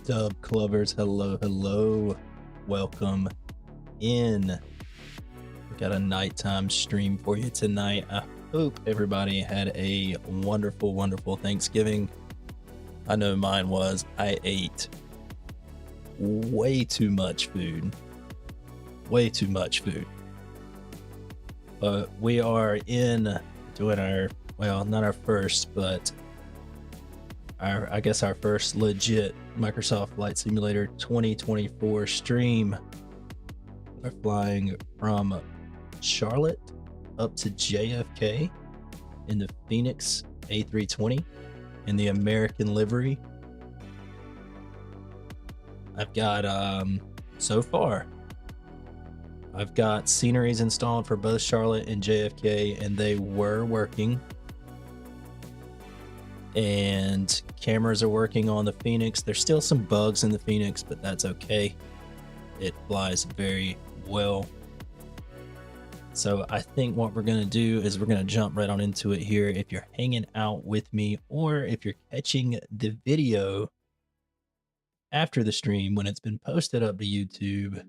Dub Clubbers, hello, welcome in. We got a nighttime stream for you tonight. I hope everybody had a wonderful Thanksgiving. I know mine was. I ate way too much food. But we are in doing our, well, not our first, but I guess our first legit Microsoft Flight Simulator 2024 stream. We're flying from Charlotte up to JFK in the Fenix A320 in the American livery. I've got so far I've got sceneries installed for both Charlotte and JFK, and they were working. And cameras are working on the Fenix. There's still some bugs in the Fenix, but that's okay. It flies very well. So I think what we're going to do is we're going to jump right on into it here. If you're hanging out with me, or if you're catching the video after the stream when it's been posted up to YouTube,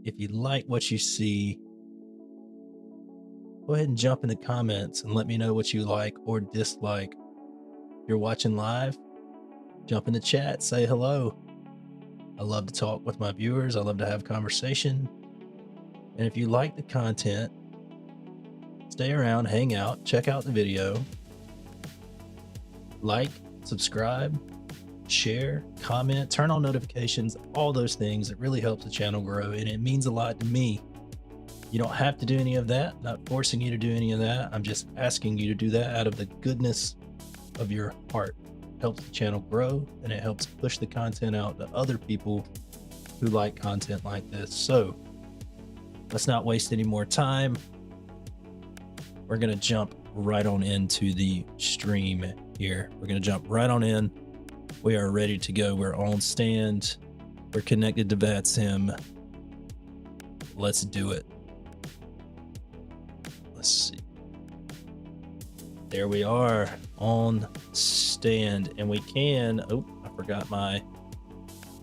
if you like what you see, go ahead and jump in the comments and let me know what you like or dislike. If you're watching live, jump in the chat, say hello. I love to talk with my viewers. I love to have conversation. And if you like the content, stay around, hang out, check out the video, like, subscribe, share, comment, turn on notifications, all those things. It really helps the channel grow, and it means a lot to me. You don't have to do any of that. I'm not forcing you to do any of that. I'm just asking you to do that out of the goodness of your heart. It helps the channel grow, and it helps push the content out to other people who like content like this. So let's not waste any more time. We're gonna jump right on into the stream here. We're gonna jump right on in. We are ready to go. We're on stand. We're connected to VATSIM. let's do it. Let's see. There we are on stand, and we can, oh, I forgot my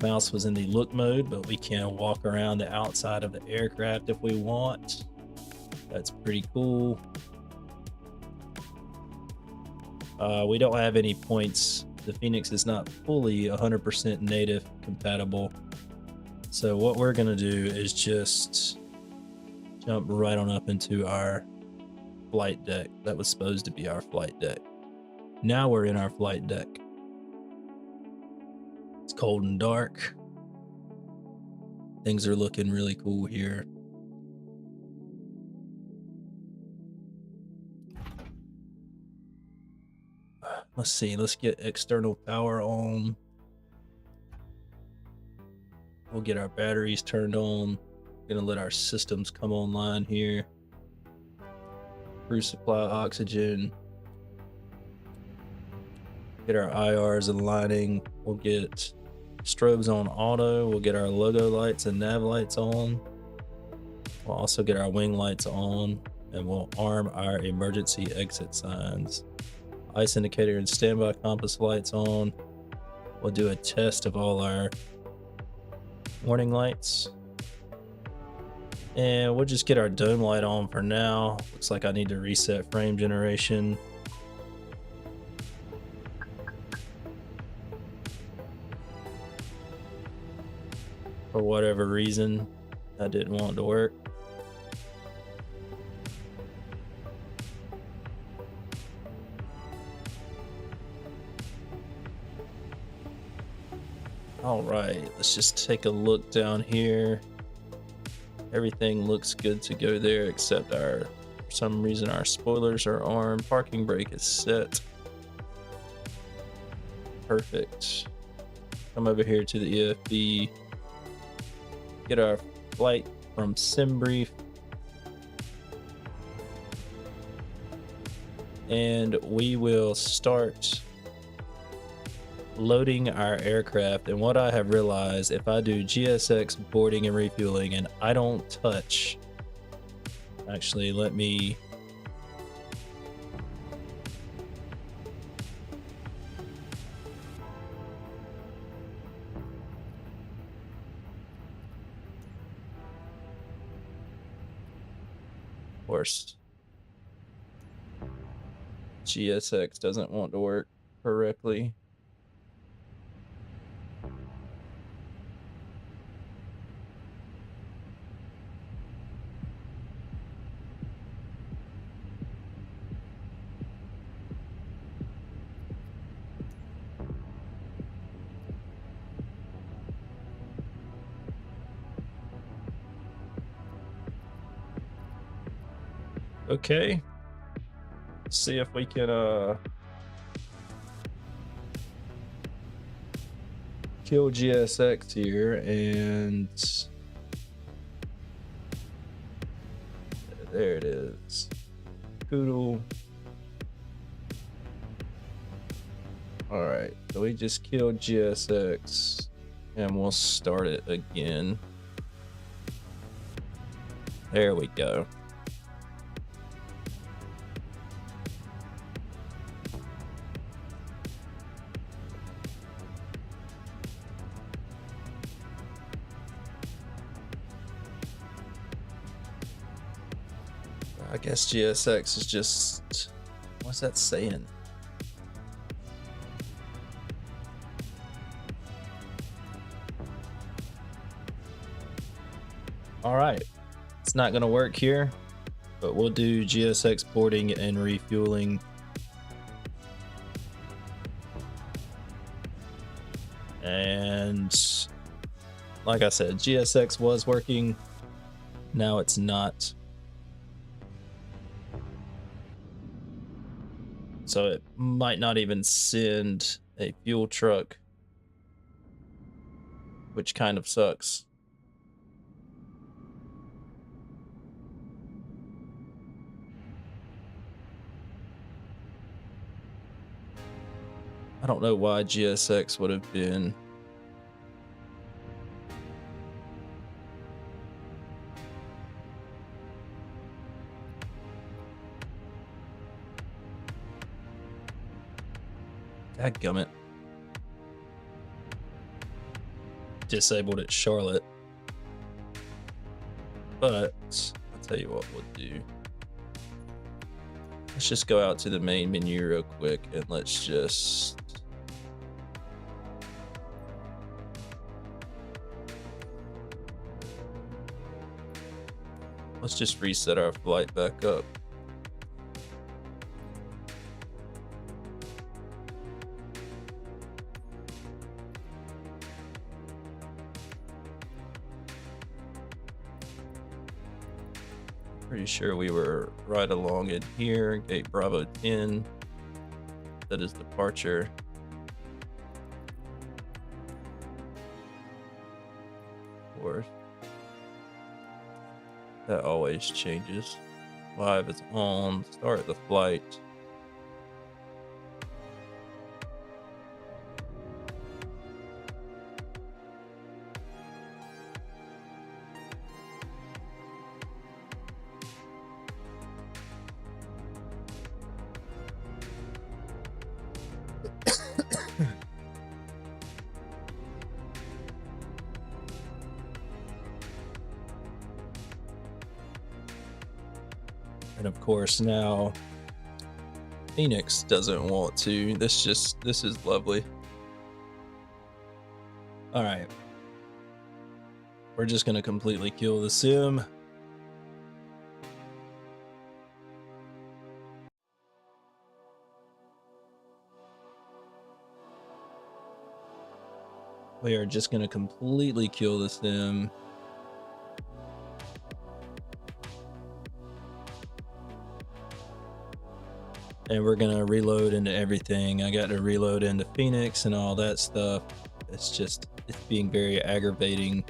mouse was in the look mode, but we can walk around the outside of the aircraft if we want. That's pretty cool. We don't have any points. The Fenix is not fully 100% native compatible. So what we're gonna do is just jump right on up into our flight deck. That was supposed to be our flight deck. Now we're in our flight deck. It's cold and dark. Things are looking really cool here. Let's see, let's get external power on. We'll get our batteries turned on. Gonna let our systems come online here. Crew supply oxygen. Get our IRs aligning. We'll get strobes on auto. We'll get our logo lights and nav lights on. We'll also get our wing lights on, and we'll arm our emergency exit signs. Ice indicator and standby compass lights on. We'll do a test of all our warning lights. And we'll just get our dome light on for now. Looks like I need to reset frame generation. For whatever reason, that didn't want to work. All right, let's just take a look down here. Everything looks good to go there, except for some reason our spoilers are armed. Parking brake is set. Perfect. Come over here to the EFB. Get our flight from SimBrief. And we will start loading our aircraft. And what I have realized, if I do GSX boarding and refueling and I don't touch, actually let me of course GSX doesn't want to work correctly. Okay, let's see if we can kill GSX here, and there it is. Poodle. All right, so we just killed GSX, and we'll start it again. There we go. I guess GSX is just, what's that saying? All right, it's not gonna work here, but we'll do GSX boarding and refueling. And like I said, GSX was working, now it's not. So it might not even send a fuel truck, which kind of sucks. I don't know why GSX would have been Dadgummit. Disabled at Charlotte. But I'll tell you what we'll do. Let's just go out to the main menu real quick and let's just reset our flight back up. Pretty sure we were right along in here. Gate Bravo 10. That is departure. Of course. That always changes. Live is on. Start the flight. And of course now Fenix doesn't want to. This is lovely. All right. We're just going to completely kill the sim. We are just going to completely kill the sim. And we're gonna reload into everything. I got to reload into Fenix and all that stuff. It's being very aggravating.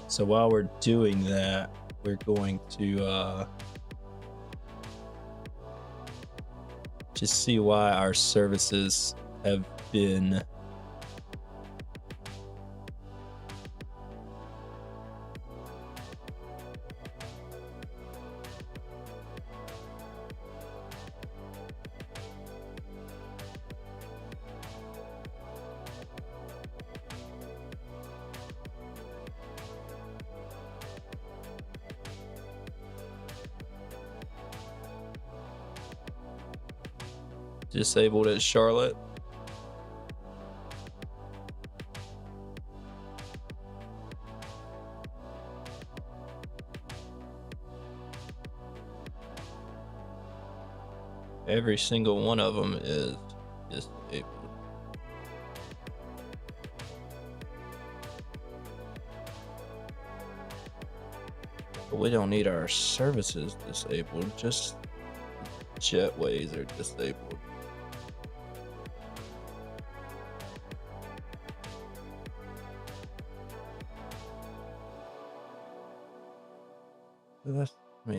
So while we're doing that, we're going to just see why our services have been disabled at Charlotte. Every single one of them is disabled. But we don't need our services disabled, just jetways are disabled.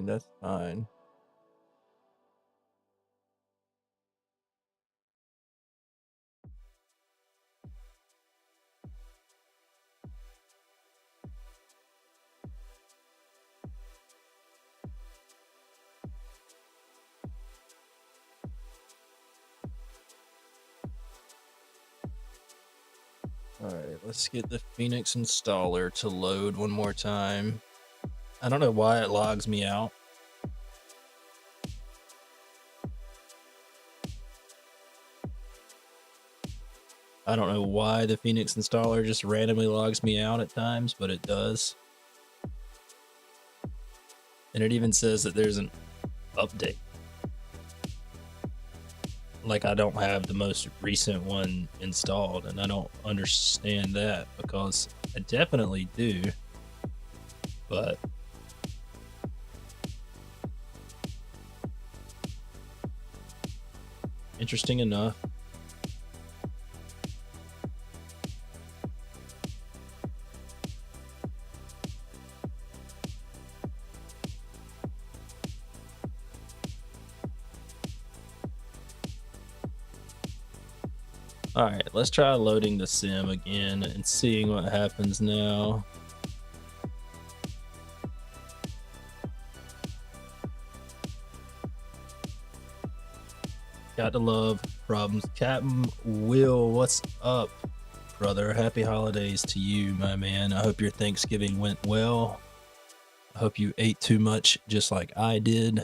That's fine. All right, let's get the Fenix installer to load one more time. I don't know why it logs me out. I don't know why the Fenix installer just randomly logs me out at times, but it does. And it even says that there's an update. Like I don't have the most recent one installed, and I don't understand that because I definitely do. But interesting enough. All right, let's try loading the sim again and seeing what happens now. Got to love problems. Captain Will, what's up, brother? Happy holidays to you, my man. I hope your Thanksgiving went well. I hope you ate too much just like I did.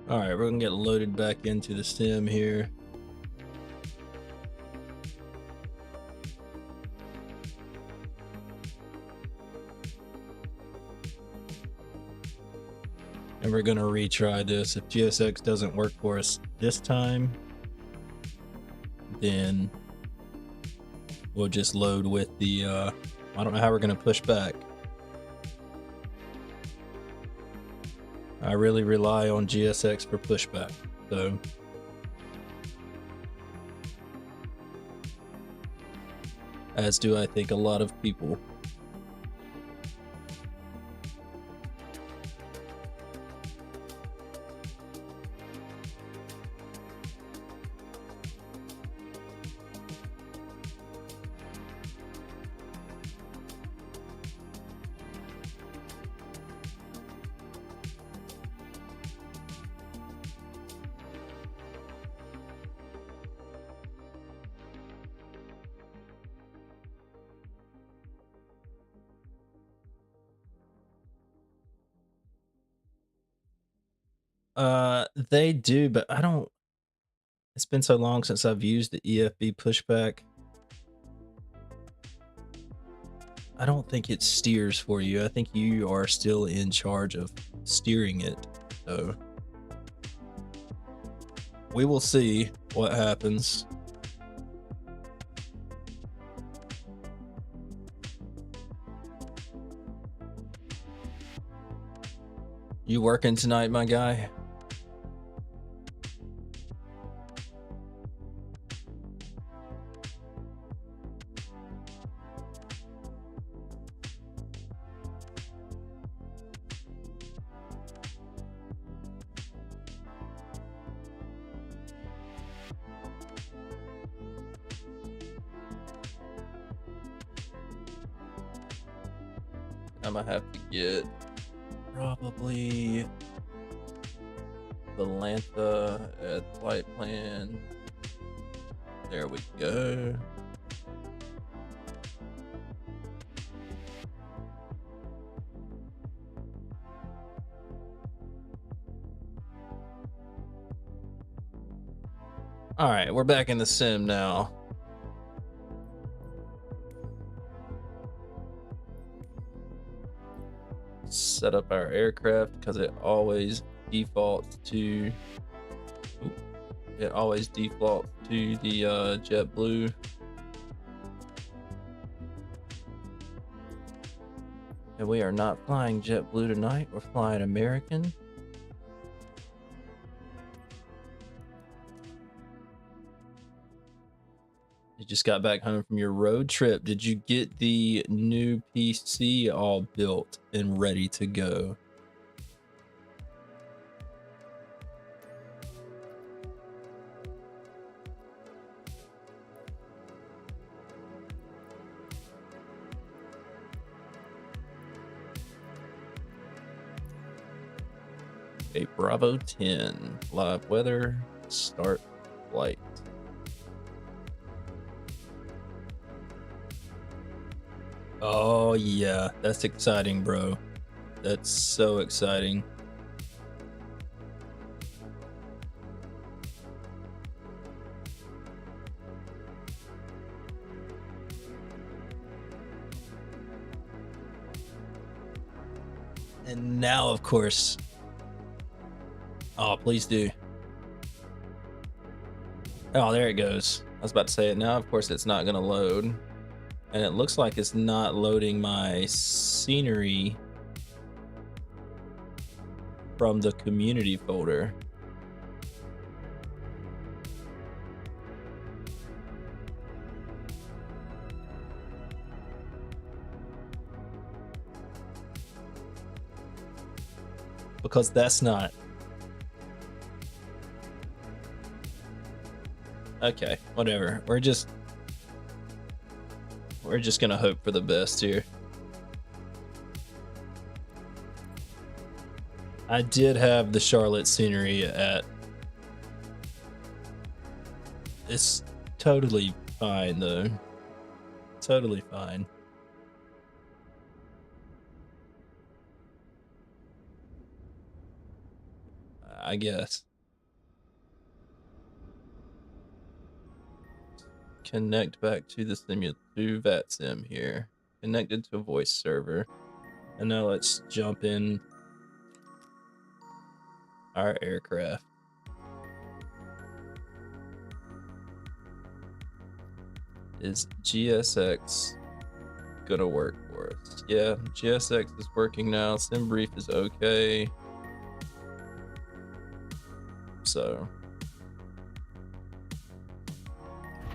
All right, we're gonna get loaded back into the sim here. And we're gonna retry this. If GSX doesn't work for us this time, then we'll just load with the, I don't know how we're gonna push back. I really rely on GSX for pushback, so. As do I think a lot of people. They do, but I don't, it's been so long since I've used the EFB pushback. I don't think it steers for you. I think you are still in charge of steering it. So we will see what happens. You working tonight, my guy? I'm gonna have to get probably the Lantha at flight plan. There we go. All right, we're back in the sim now. Set up our aircraft because it always defaults to the JetBlue. And we are not flying JetBlue tonight. We're flying American. You just got back home from your road trip. Did you get the new PC all built and ready to go? A Bravo 10, live weather, start flight. Oh yeah, that's exciting, bro. That's so exciting. And now, of course, Oh, please do. Oh, there it goes. I was about to say it now. Of course, it's not going to load. And it looks like it's not loading my scenery from the community folder. Because that's not. Okay, whatever. We're just gonna hope for the best here. I did have the Charlotte scenery at. It's totally fine though. Totally fine. I guess. Connect back to the to VATSIM here. Connected to a voice server. And now let's jump in our aircraft. Is GSX gonna work for us? Yeah, GSX is working now. SimBrief is okay. So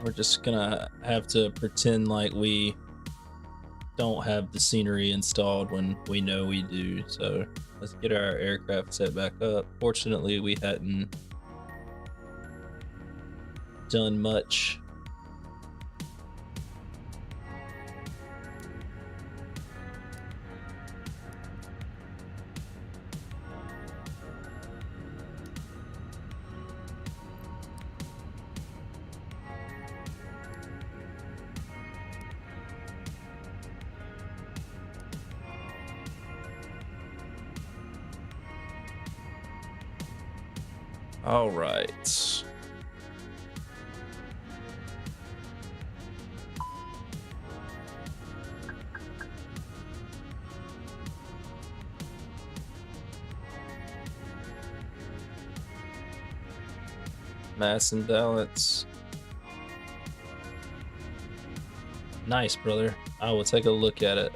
we're just gonna have to pretend like we don't have the scenery installed when we know we do. So let's get our aircraft set back up. Fortunately, we hadn't done much. All right. Mass and balance. Nice, brother. I will take a look at it.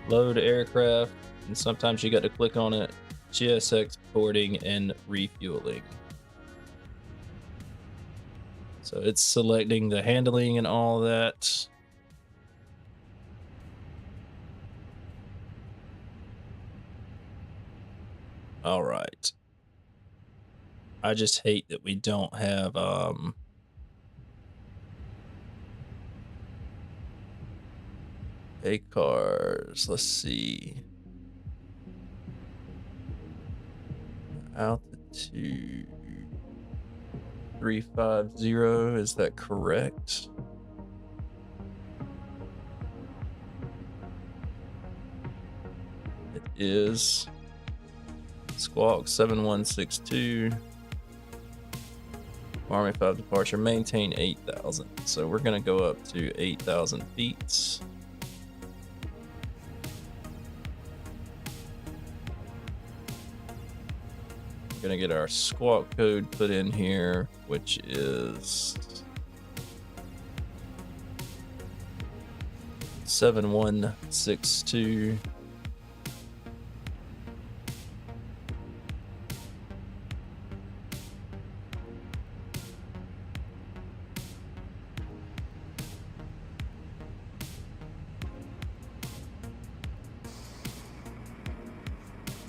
Load aircraft, and sometimes you got to click on it. GSX boarding and refueling. So it's selecting the handling and all that. All right. I just hate that we don't have cars. Let's see. Altitude 350, is that correct? It is. Squawk 7162. Army 5 departure, maintain 8,000. So we're gonna go up to 8,000 feet. Gonna get our squawk code put in here, which is 7162.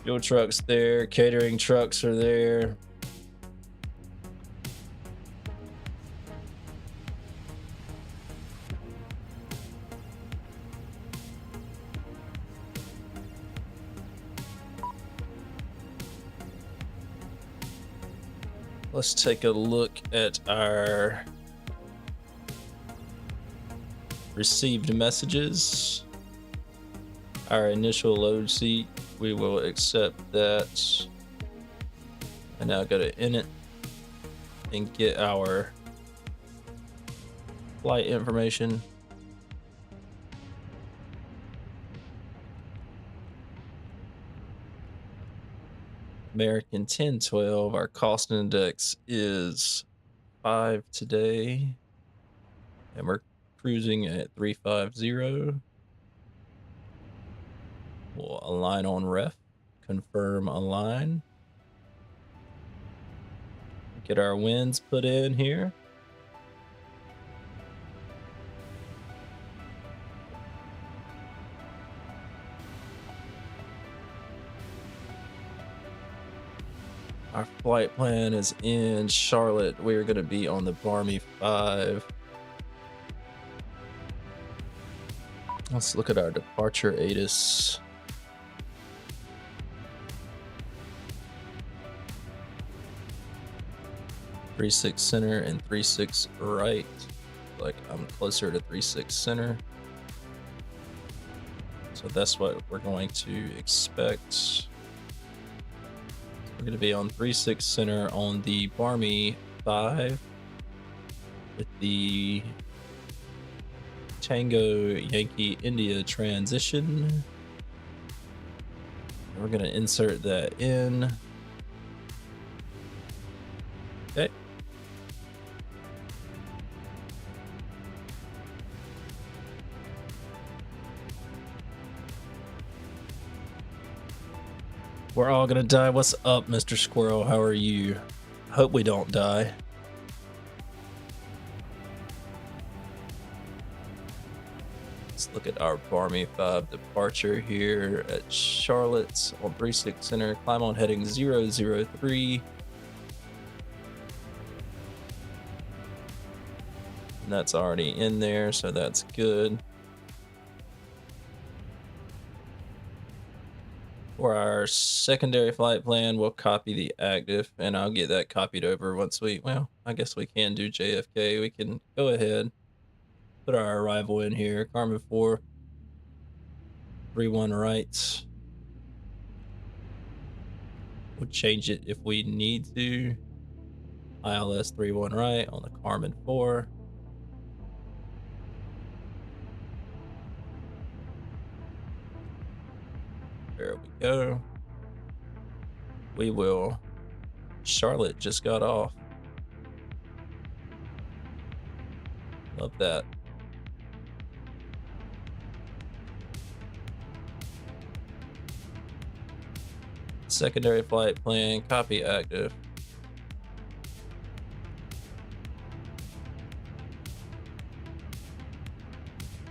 Fuel trucks there, catering trucks are there. Let's take a look at our received messages. Our initial load seat, we will accept that. And now go to init and get our flight information. American 1012. Our cost index is 5 today, and we're cruising at 350. We'll align on ref, confirm align. Get our winds put in here. Our flight plan is in Charlotte. We're going to be on the Barmy 5. Let's look at our departure ATIS. .36 center and 36 right. Like I'm closer to 36 center. So that's what we're going to expect. We're going to be on 36 center on the Barmy 5 with the Tango Yankee India transition. We're going to insert that in. Okay. We're all gonna die. What's up, Mr. Squirrel? How are you? Hope we don't die. Let's look at our Barmy 5 departure here at Charlotte on 36 center. Climb on heading 003. And that's already in there, so that's good. For our secondary flight plan, we'll copy the active, and I'll get that copied over once well, I guess we can do JFK. We can go ahead, put our arrival in here. Carmen 4, 31 right. We'll change it if we need to. ILS 31 right on the Carmen 4. There we go. We will. Charlotte just got off. Love that. Secondary flight plan, copy active.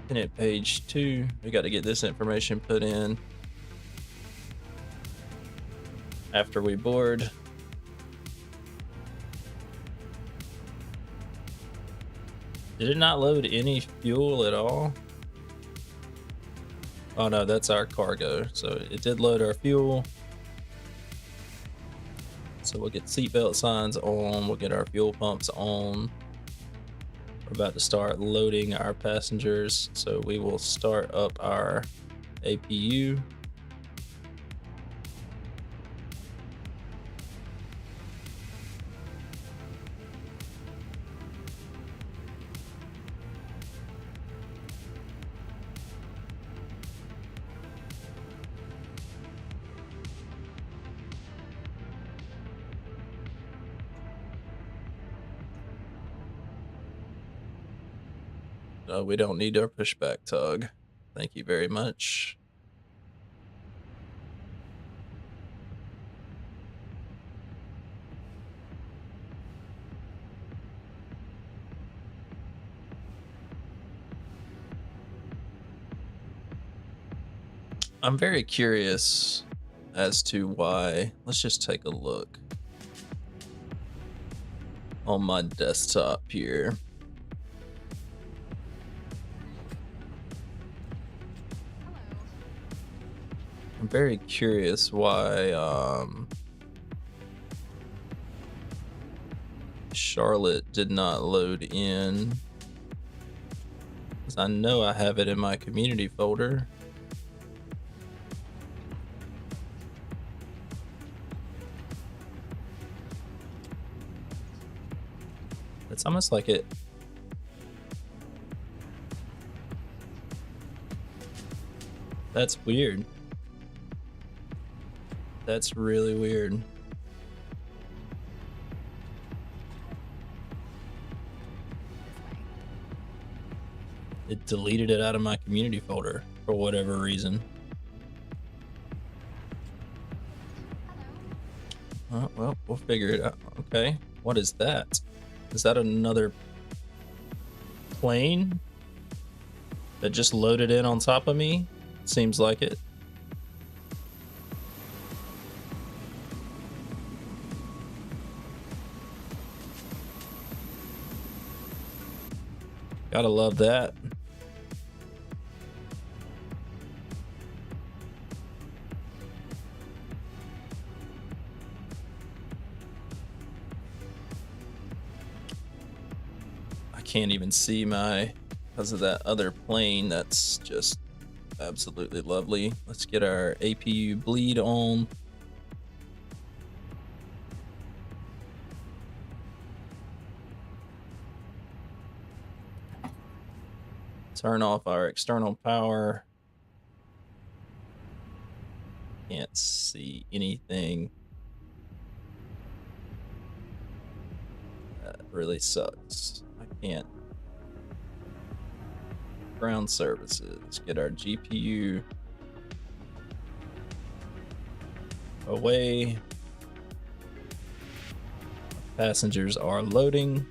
And at page 2, we got to get this information put in after we board. Did it not load any fuel at all? Oh no, that's our cargo. So it did load our fuel. So we'll get seatbelt signs on, we'll get our fuel pumps on. We're about to start loading our passengers. So we will start up our APU. We don't need our pushback tug. Thank you very much. I'm very curious as to why. Let's just take a look on my desktop here. I'm very curious why Charlotte did not load in, because I know I have it in my community folder. It's almost like it. That's weird. That's really weird. it deleted it out of my community folder for whatever reason. Well, we'll figure it out. Okay, what is that? Is that another plane that just loaded in on top of me? Seems like it. Gotta love that. I can't even see my, because of that other plane. That's just absolutely lovely. Let's get our APU bleed on. Turn off our external power. Can't see anything. That really sucks. I can't. Ground services. Get our GPU away. Passengers are loading.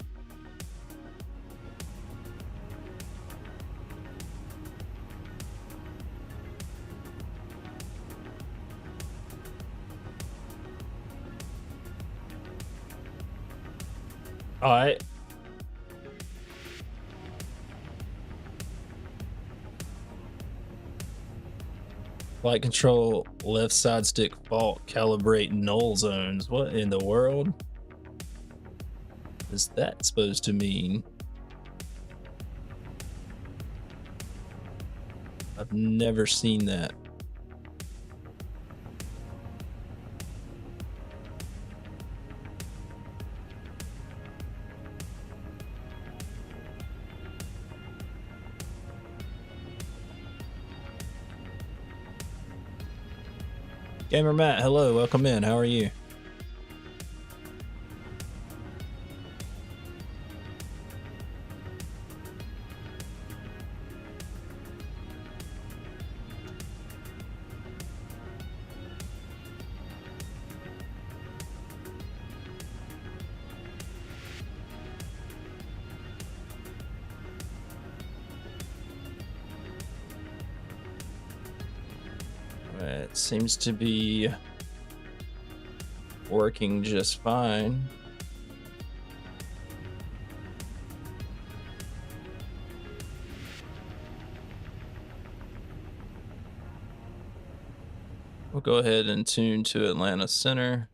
All right. Flight control, left side stick fault, calibrate null zones. What in the world is that supposed to mean? I've never seen that. Gamer Matt, hello, welcome in. How are you? It seems to be working just fine. We'll go ahead and tune to Atlanta Center.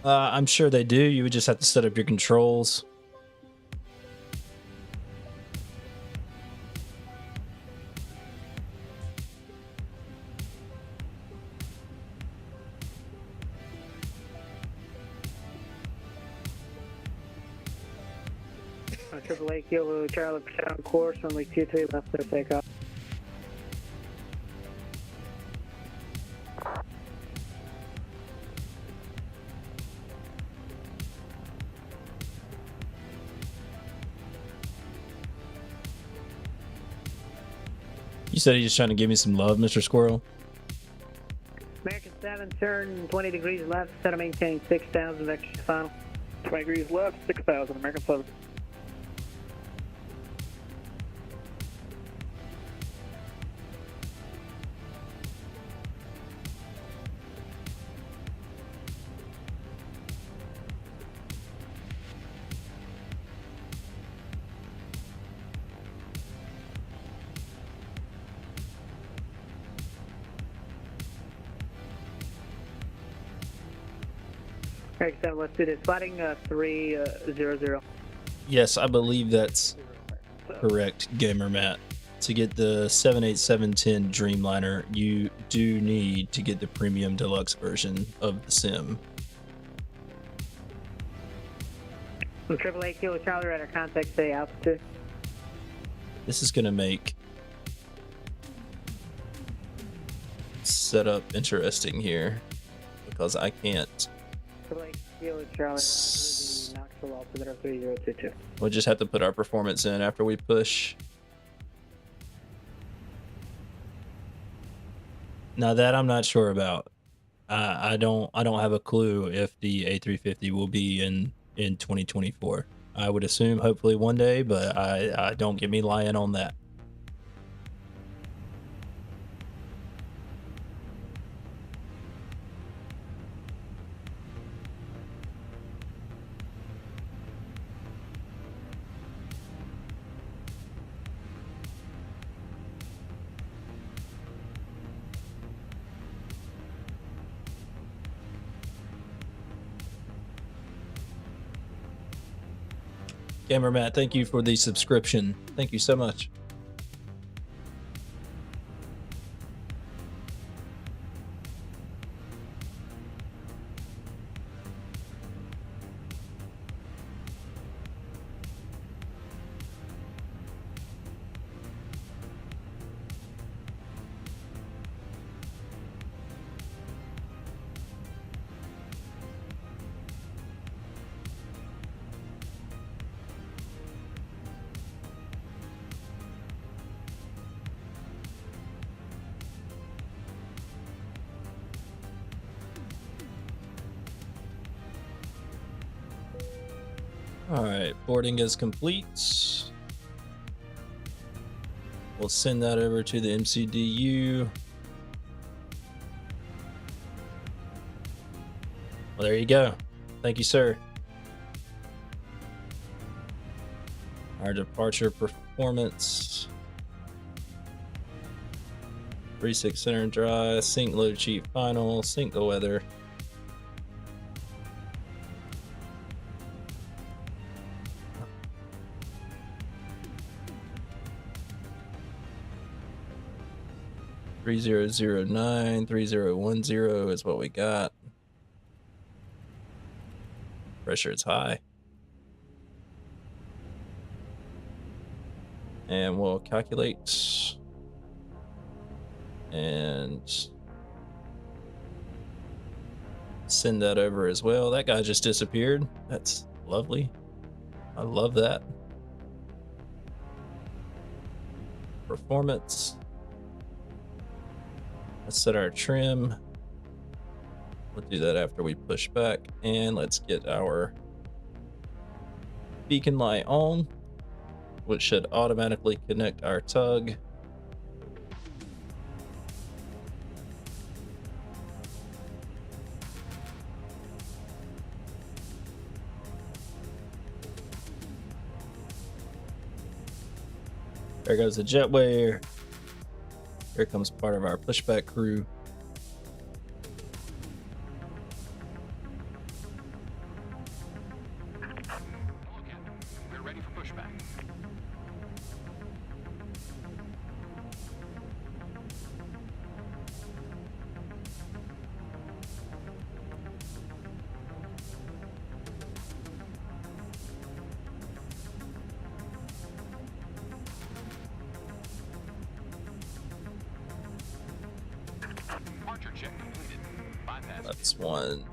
I'm sure they do. You would just have to set up your controls. Triple A Kilo Charlie on course, runway 23 left there takeoff. You said he's just trying to give me some love, Mr. Squirrel. American 7, turn 20 degrees left, set to maintain 6,000, vector final. 20 degrees left, 6,000, American 7. American 7, let's do this. Spotting 300. Yes, I believe that's correct, Gamer Matt. To get the 78710 Dreamliner, you do need to get the premium deluxe version of the sim. Triple A Kilo Charlie, radar contact, stay altitude. This is going to make setup interesting here because I can't. Kilo Charlie, Knoxville altimeter 3022. We'll just have to put our performance in after we push. Now that I'm not sure about. I don't have a clue if the A350 will be in 2024. I would assume hopefully one day, but I don't get me lying on that. Gamer Matt, thank you for the subscription. Thank you so much. All right, boarding is complete. We'll send that over to the MCDU. Well, there you go. Thank you, sir. Our departure performance. 36 center and dry, sync low cheap final, sync the weather. Three 3009, 3010 is what we got. Pressure is high. And we'll calculate and send that over as well. That guy just disappeared. That's lovely. I love that. Performance. Let's set our trim. We'll do that after we push back, and let's get our beacon light on, which should automatically connect our tug. There goes the jetway. Here comes part of our pushback crew. We're ready for pushback. Departure check completed. Bypass. That's one.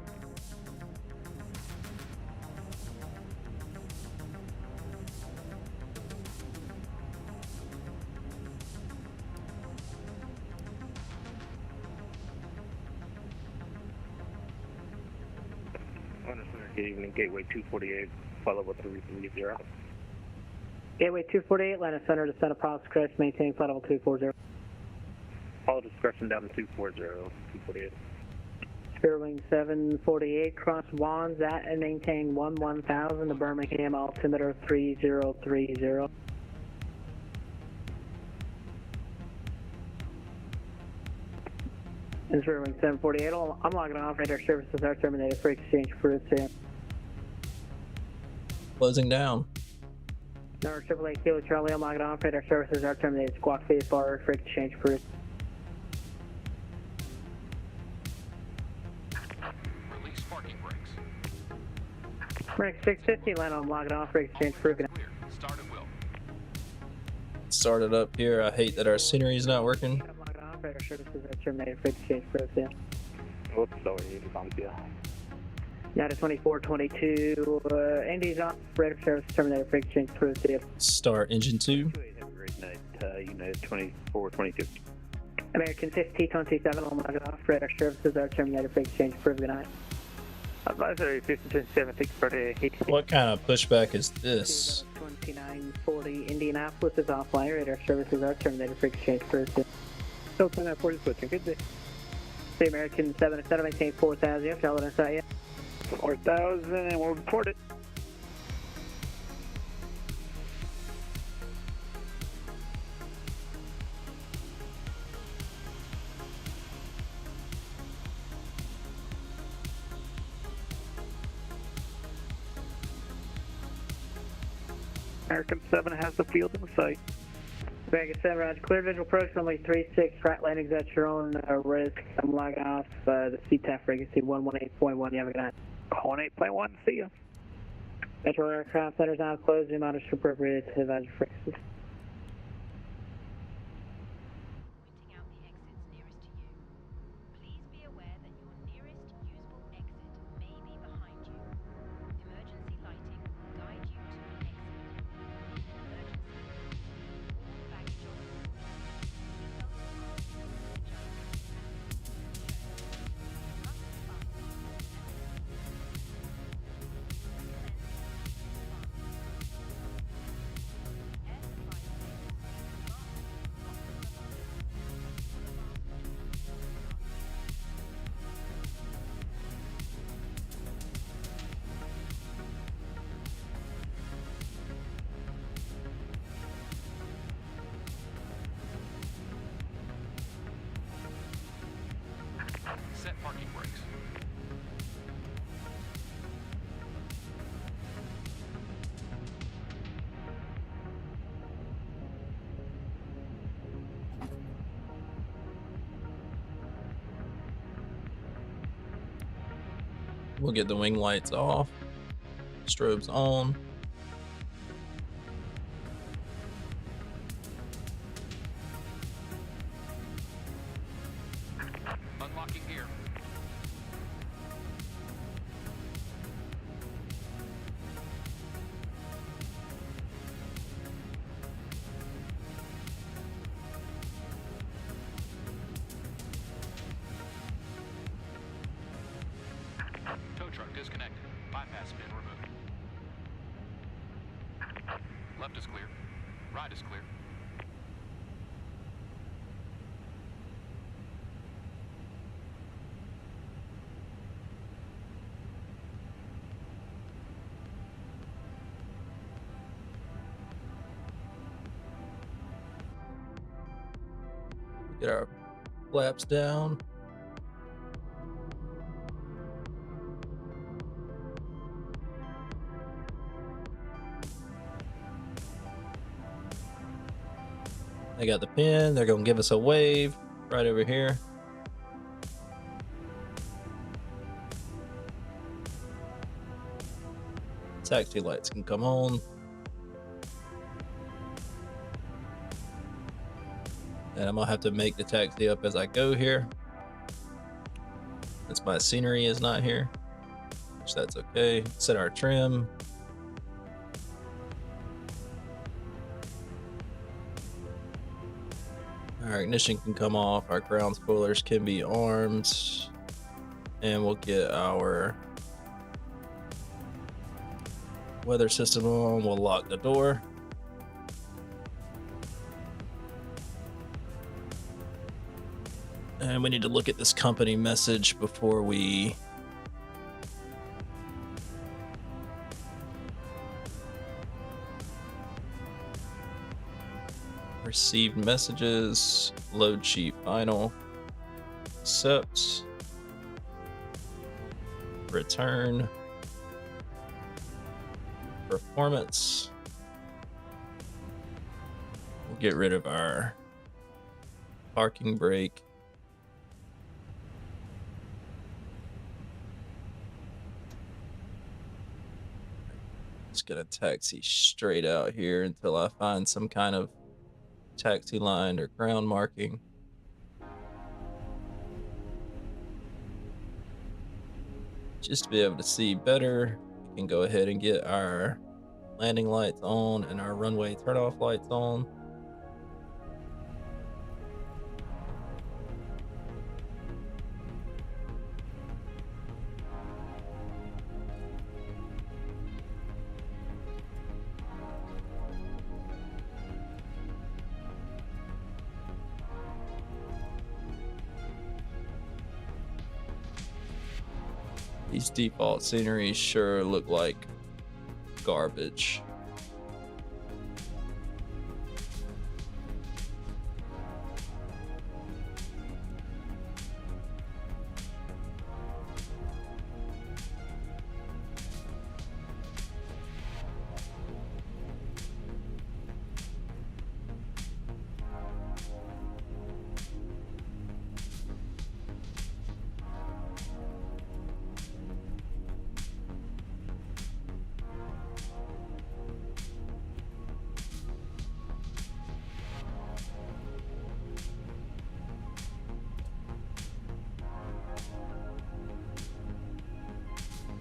Good evening, Gateway 248, follow up 330. Gateway 248, Atlanta Center, descend approx crest, maintain flight level 240. All discretion down to 240, 248. Spirit Wing 748, cross Wands at and maintain 1000 to Birmingham, altimeter 3030. And Spirit Wing 748, I'm logging off, radar services are terminated for exchange for routes. Closing down. Number 888 Kilo Charlie, I'm logging off, radar services are terminated, squawk phase bar for exchange for routes. Release parking brakes. Rank 650, Atlanta, I'm logging off for exchange for routes. Clear. Start at will. start it up here. I hate that our scenery is not working. Operator services are terminated for exchange process. What's the story? Valencia. United 2422, Indy's operator service terminated for exchange process. Start engine 2. Have a great night, United 2422. American 5027, Omaha operator services are terminated for exchange process. Good night. Advisory 5027, for the What kind of pushback is this? 2940, Indianapolis is offline. Radar services are terminated for exchange process. So 2940 switching. Good day. The American 77, maintain 4000, Charlotte inside yet. 4000, and we'll report it. American 7 has the field in sight. Vegas 7, Roger. Clear visual approach, runway 36, right landings at your own risk. I'm logging off the CTAF frequency 118.1. You have a good night. 18.1, see ya. Metro aircraft centers now closed. New monitor appropriated to advisory frequencies. Pointing out the exits nearest to you. Please be aware that your nearest usable exit may be behind you. Emergency lighting will guide you to the exit. Emergency. All baggage on board. Seatbelts fastened and Set parking brakes. We'll get the wing lights off. Strobes on. Unlocking gear. Tow truck disconnected. Bypass pin removed. Left is clear. Right is clear. Get our flaps down. They got the pin. They're going to give us a wave right over here. Taxi lights can come on. And I'm going to have to make the taxi up as I go here. Since my scenery is not here, which that's okay. Set our trim. Our ignition can come off. Our ground spoilers can be armed. And we'll get our weather system on. We'll lock the door. And we need to look at this company message before we receive messages. Load sheet final. Accept. Return. Performance. We'll get rid of our parking brake. Just gonna taxi straight out here until I find some kind of taxi line or ground marking. Just to be able to see better, we can go ahead and get our landing lights on and our runway turnoff lights on. These default sceneries sure look like garbage.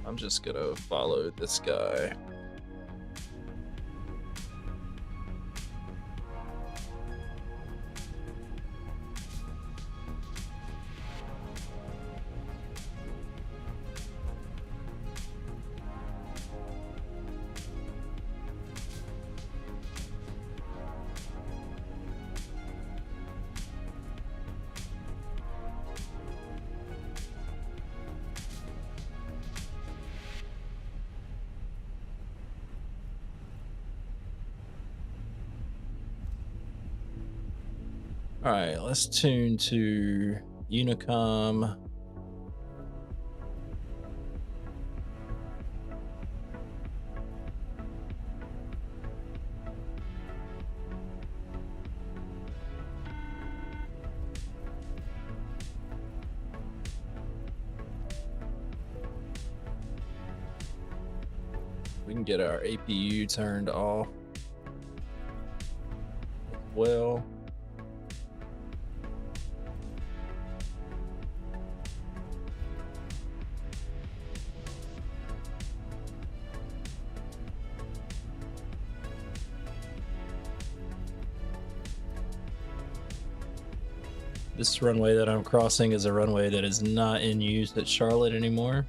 I'm just gonna follow this guy. All right, let's tune to Unicom. We can get our APU turned off as well. This runway that I'm crossing is a runway that is not in use at Charlotte anymore.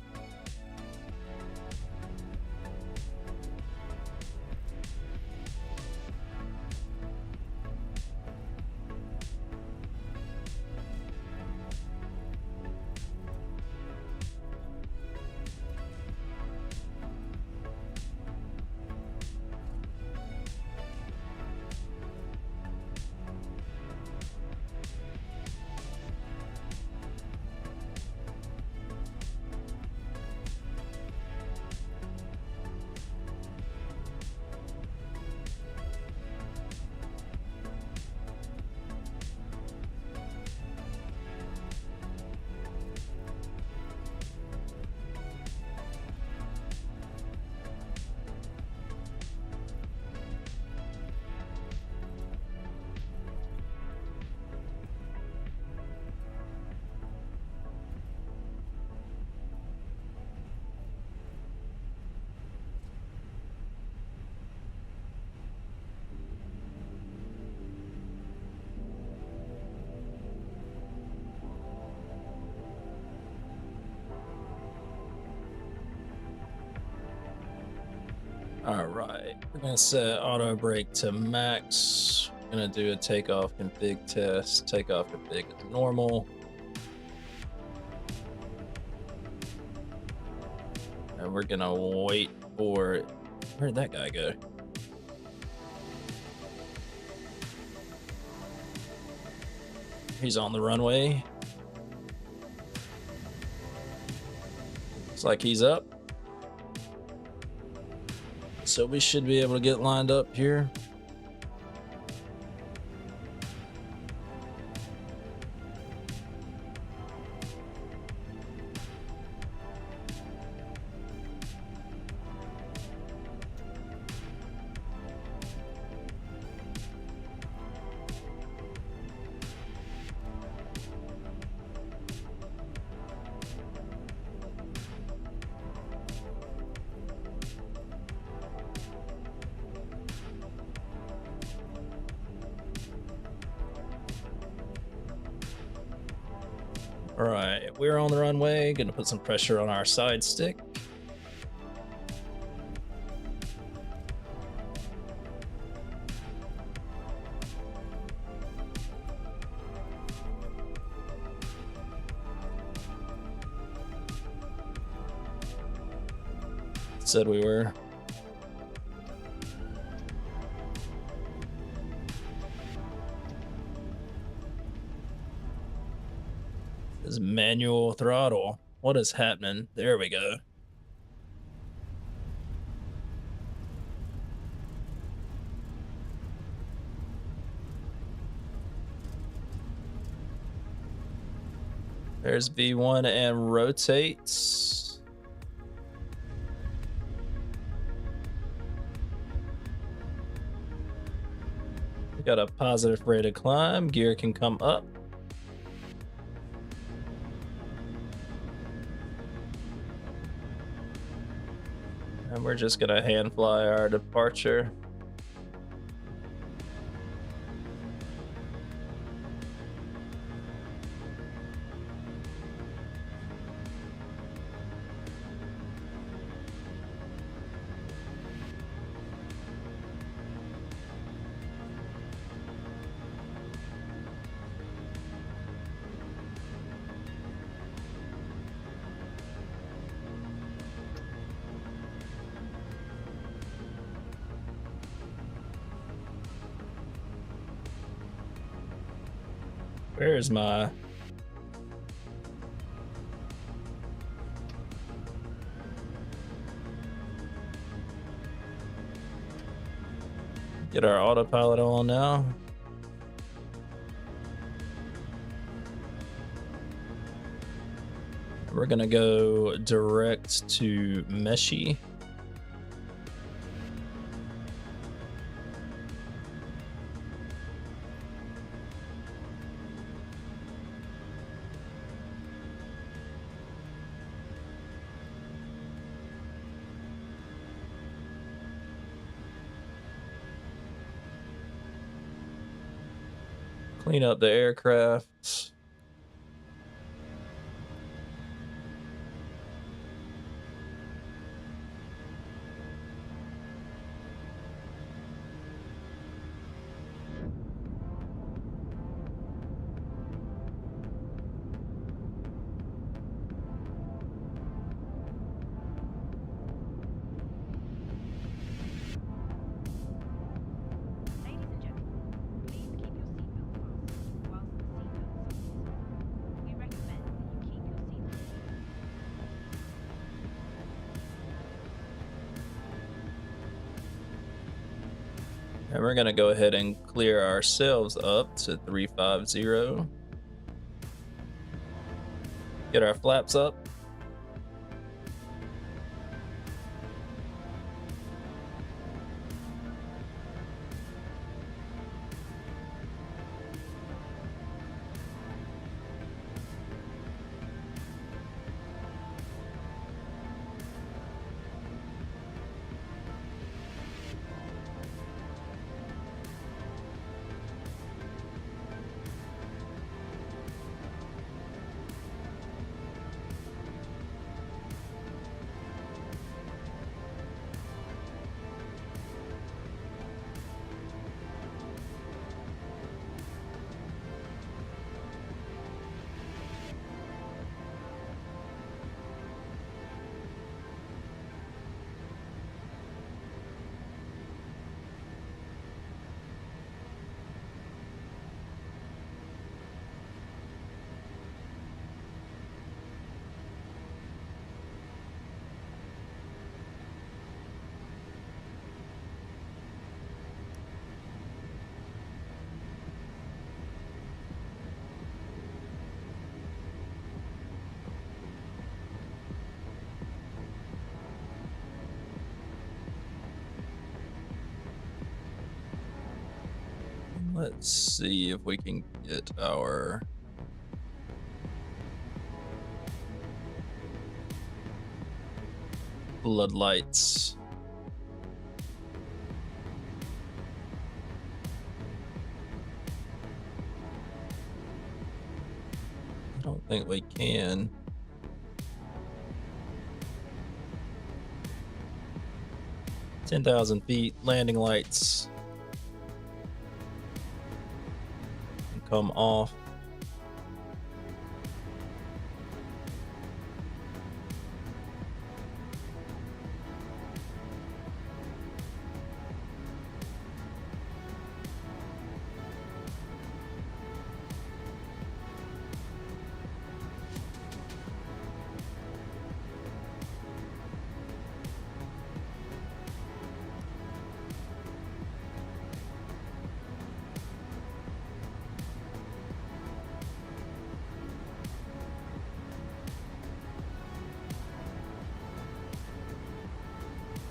All right, we're gonna set auto brake to max. We're gonna do a takeoff config test. Takeoff config is normal. And we're gonna wait for, where'd that guy go? He's on the runway. Looks like he's up. So we should be able to get lined up here. All right, we're on the runway. Gonna put some pressure on our side stick. Said we were. This is manual throttle. What is happening? There we go. There's V1 and rotates. We got a positive rate of climb. Gear can come up. And we're just gonna hand fly our departure. Where is my... Get our autopilot on now. We're gonna go direct to Meshy. Clean up the aircraft. Ladies and gentlemen, please keep your seatbelt fastened whilst the seatbelt sign is on. We recommend that you keep your seatbelt And we're gonna go ahead and clear ourselves up to 350. Get our flaps up. Let's see if we can get our floodlights. I don't think we can. $10,000 feet, landing lights can come off.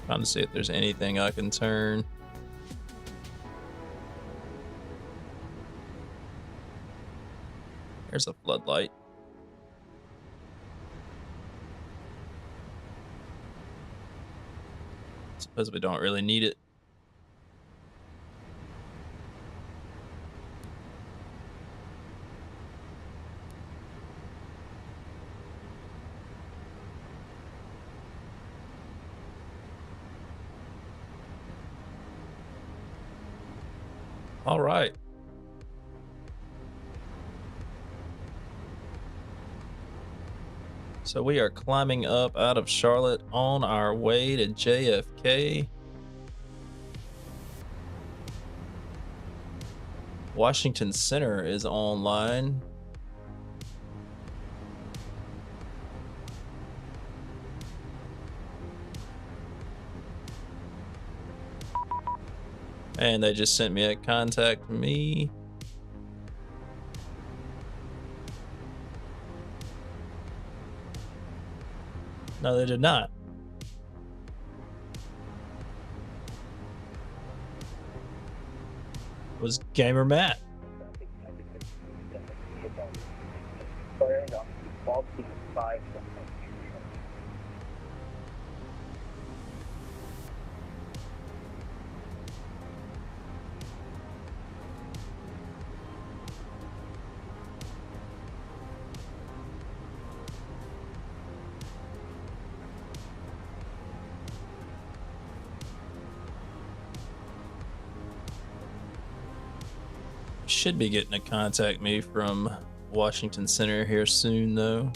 Trying to see if there's anything I can turn. There's a floodlight. Suppose we don't really need it. All right. So we are climbing up out of Charlotte on our way to JFK. Washington Center is online. And they just sent me a contact me. No, they did not. It was Gamer Matt. Should be getting a contact me from Washington Center here soon, though.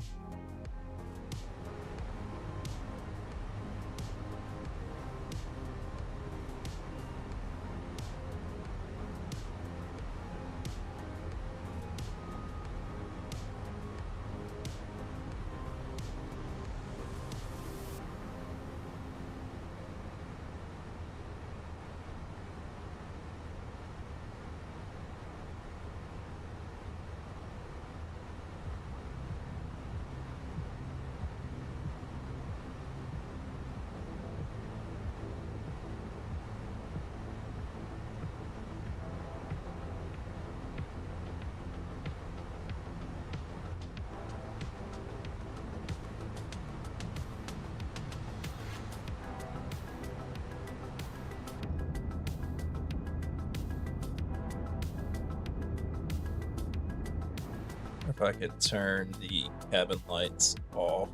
If I could turn the cabin lights off.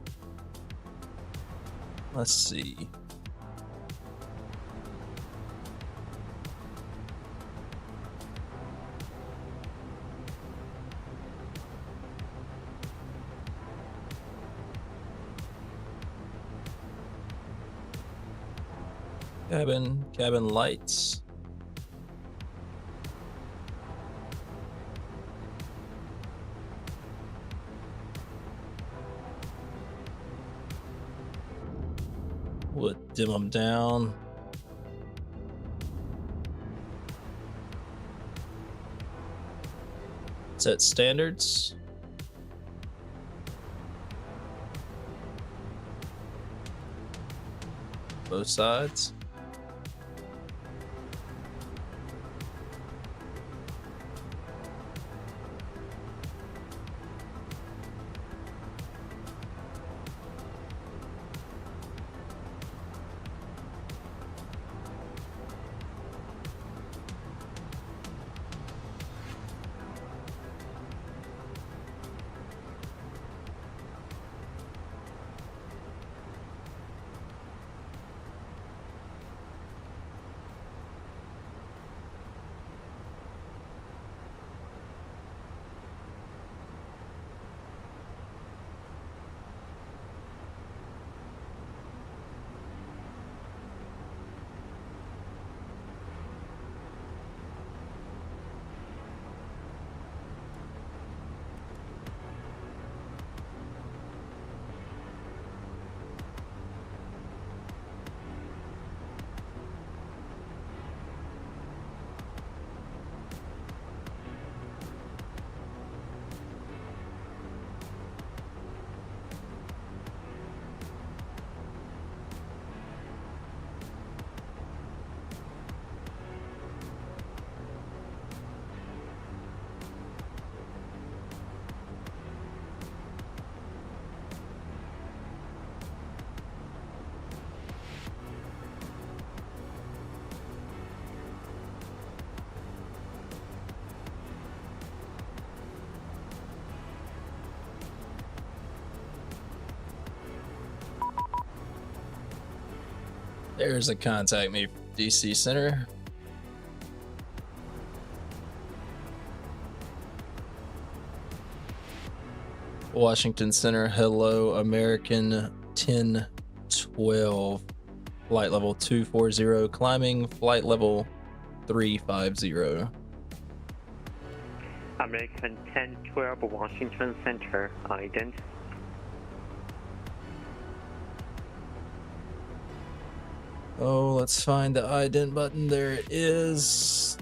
Let's see. Cabin lights. We'll dim them down. Set standards. Both sides. There's a contact me DC Center. Washington Center, hello, American 1012, flight level 240, climbing flight level 350. American 1012 Washington Center, ident. Oh, let's find the ident button. There it is.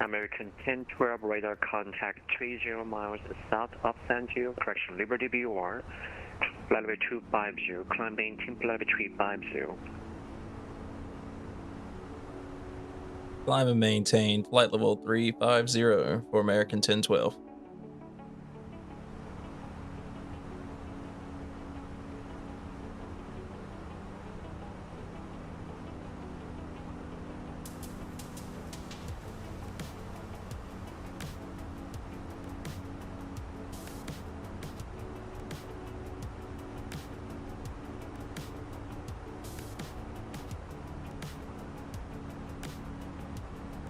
American 1012 radar contact 30 miles south of San Diego, correction, Liberty BUR, flight level 250, climbing team flight level 350. Climb and maintain flight level 350 for American 1012.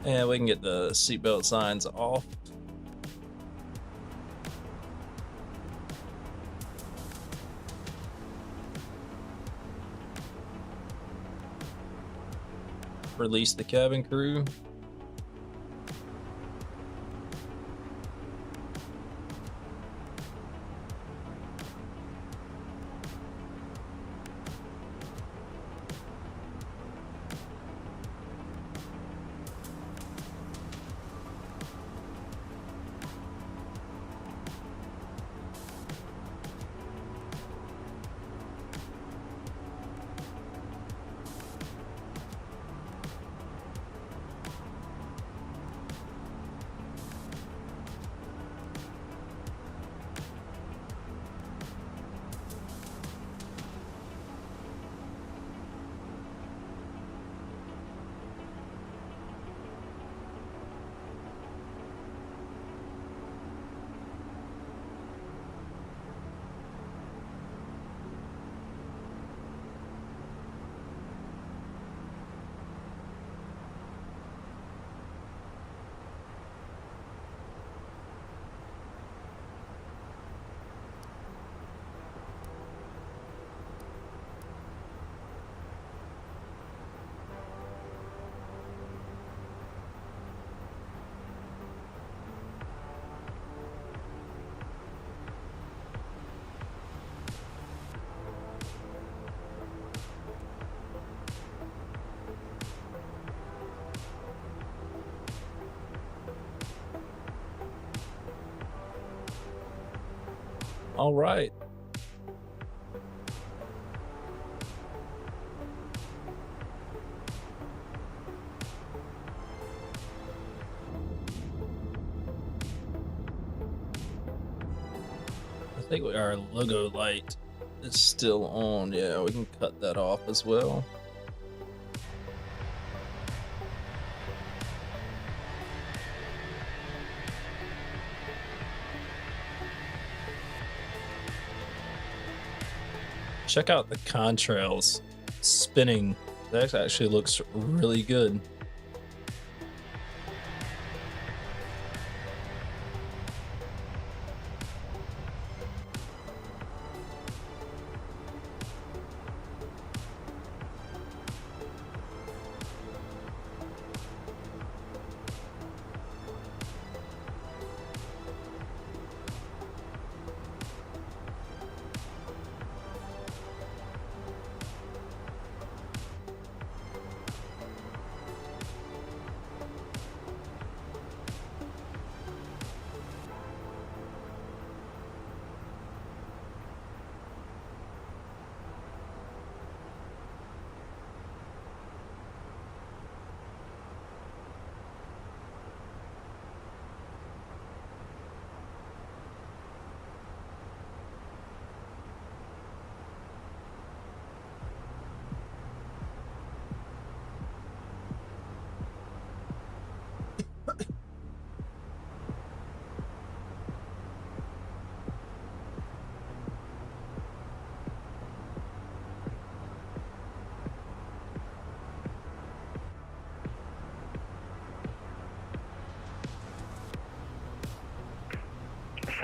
And we can get the seatbelt signs off. Release the cabin crew. All right. I think our logo light is still on. Yeah, we can cut that off as well. Check out the contrails spinning. That actually looks really good.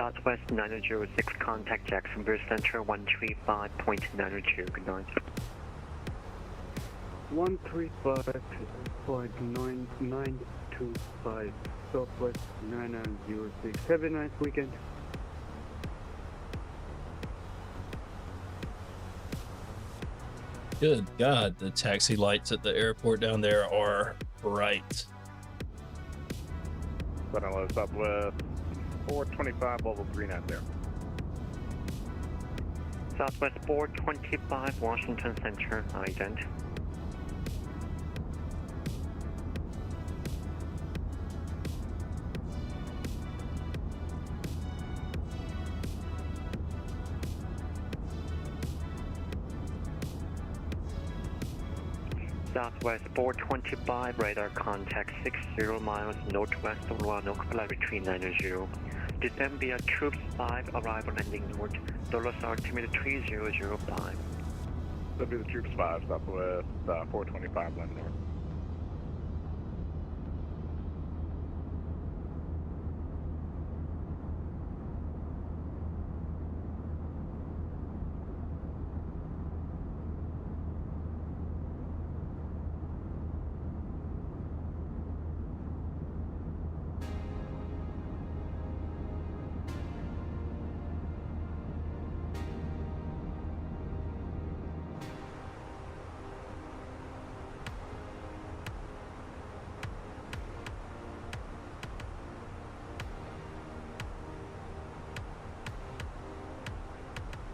Southwest 906, contact Jacksonville Center 135.902. Good night. 135.925 Southwest 906. Have a nice weekend. Good God, the taxi lights at the airport down there are bright. Southwest 425 level 390. Southwest 425, Washington Center, ident. Southwest 425, radar contact 60 miles northwest of Roanoke, flight between 990. Descend via Troops 5, arrival landing north, dollar altimeter 3005. That'll be the Troops 5, Southwest 425, land north.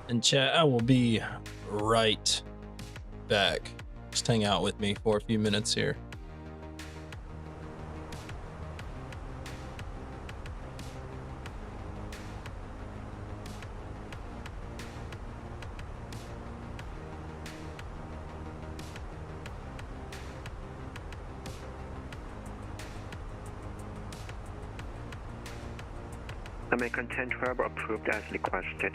And chat, I will be right back. Just hang out with me for a few minutes here. American 1012 approved as requested.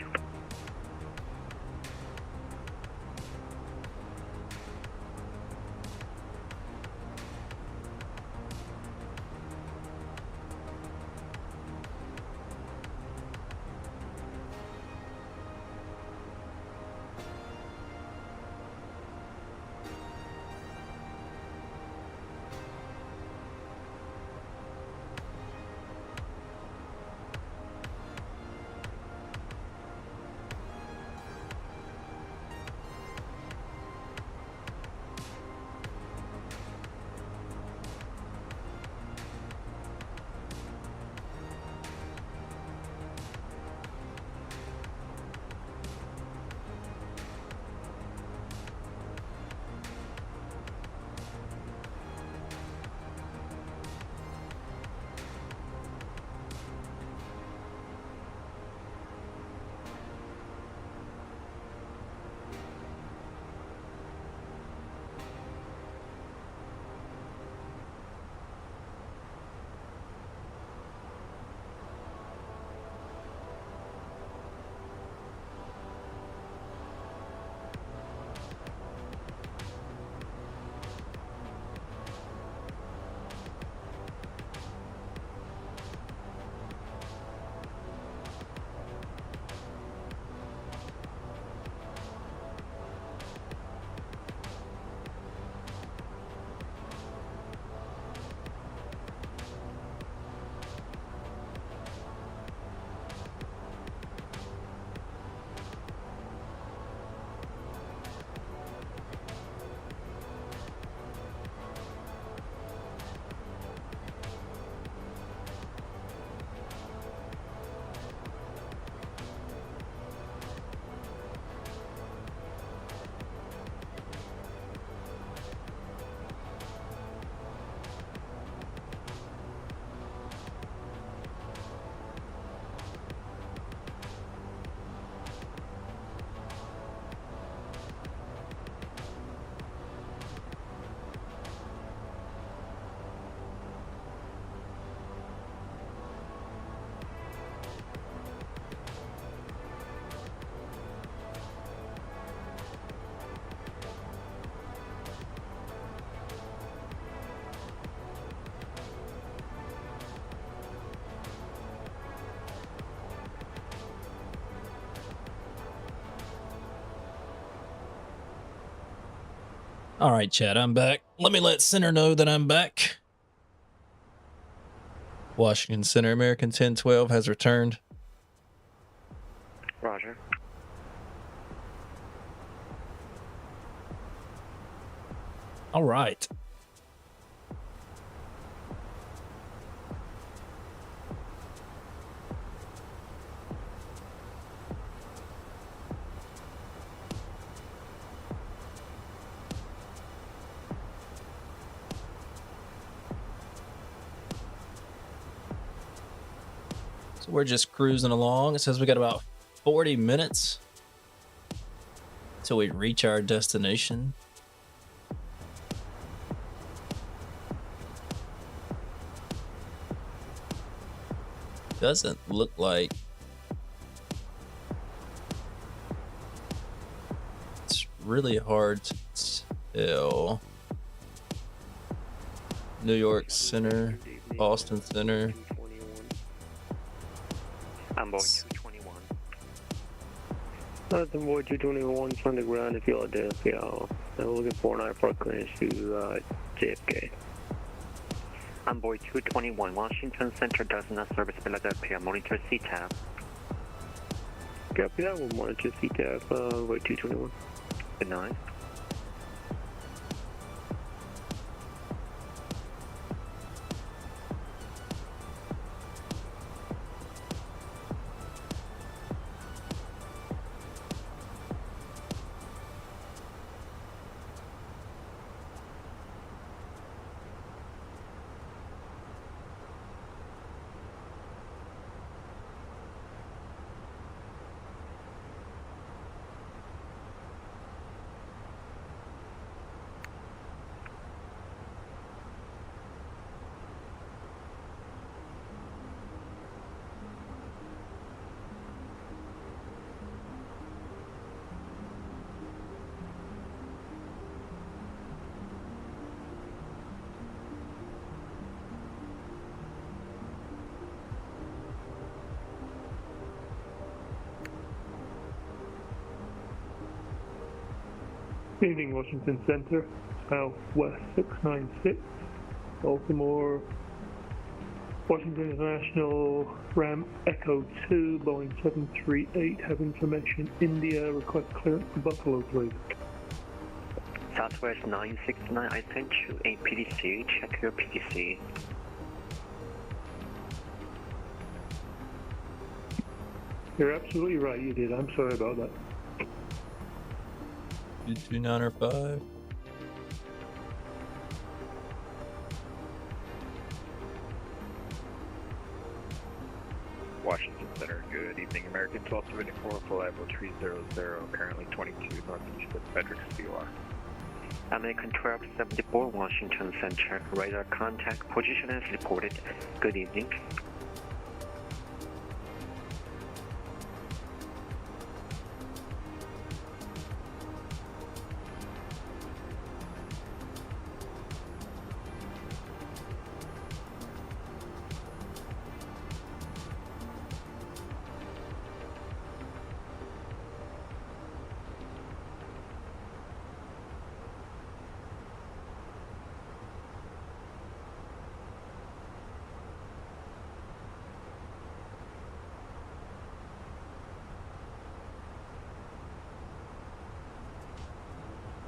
All right, Chad, I'm back. Let me let Center know that I'm back. Washington Center, American 1012 has returned. Roger. All right. So we're just cruising along. It says we got about 40 minutes till we reach our destination. Doesn't look like it's really hard to tell. New York Center, Boston Center. I'm board 221. Nothing more 221 on the ground in Philadelphia. We're looking for an airport clearance to JFK. I'm board 221. Washington Center does not service Philadelphia. Monitor CTAF. Copy that. We'll monitor CTAF, board 221. Good night. Evening, Washington Center, Southwest 696, Baltimore, Washington International, Ram Echo 2, Boeing 738, have information, India, request clearance to Buffalo, please. Southwest 969, I sent you a PDC. Check your PDC. You're absolutely right, you did. I'm sorry about that. 22905. Washington Center, good evening. American 1274, full level 300, currently 22 northeast of Frederick's COR. American 1274, Washington Center. Radar contact position as reported. Good evening.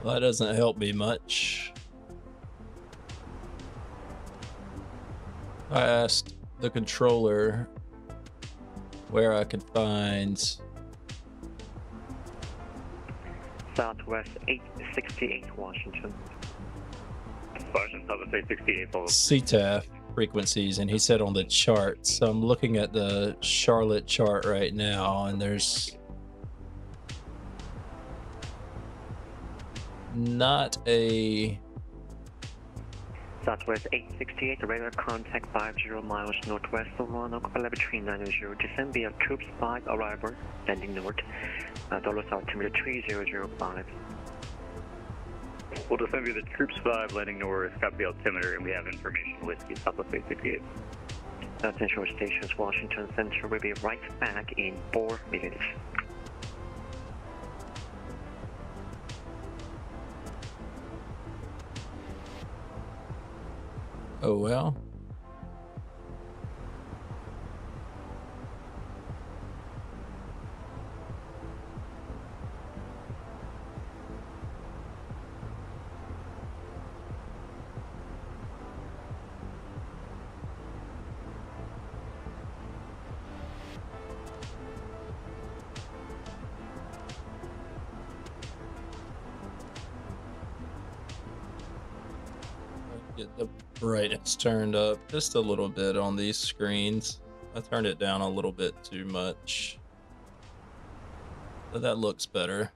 Well, that doesn't help me much. I asked the controller where I could find Southwest 868, Washington. Washington, Southwest 868, full CTAF frequencies, and he said on the chart. So I'm looking at the Charlotte chart right now, and there's not a Southwest 868, radar contact 50 miles northwest of Roanoke, level 390, descend via Troops 5, arrival, landing north, dollar altimeter 3005. We'll descend via the Troops 5, landing north, copy altimeter, and we have information whiskey, Southwest 868. Central Stations, Washington Center, will be right back in 4 minutes. Oh well. Get the brightness turned up just a little bit on these screens. I turned it down a little bit too much, but that looks better.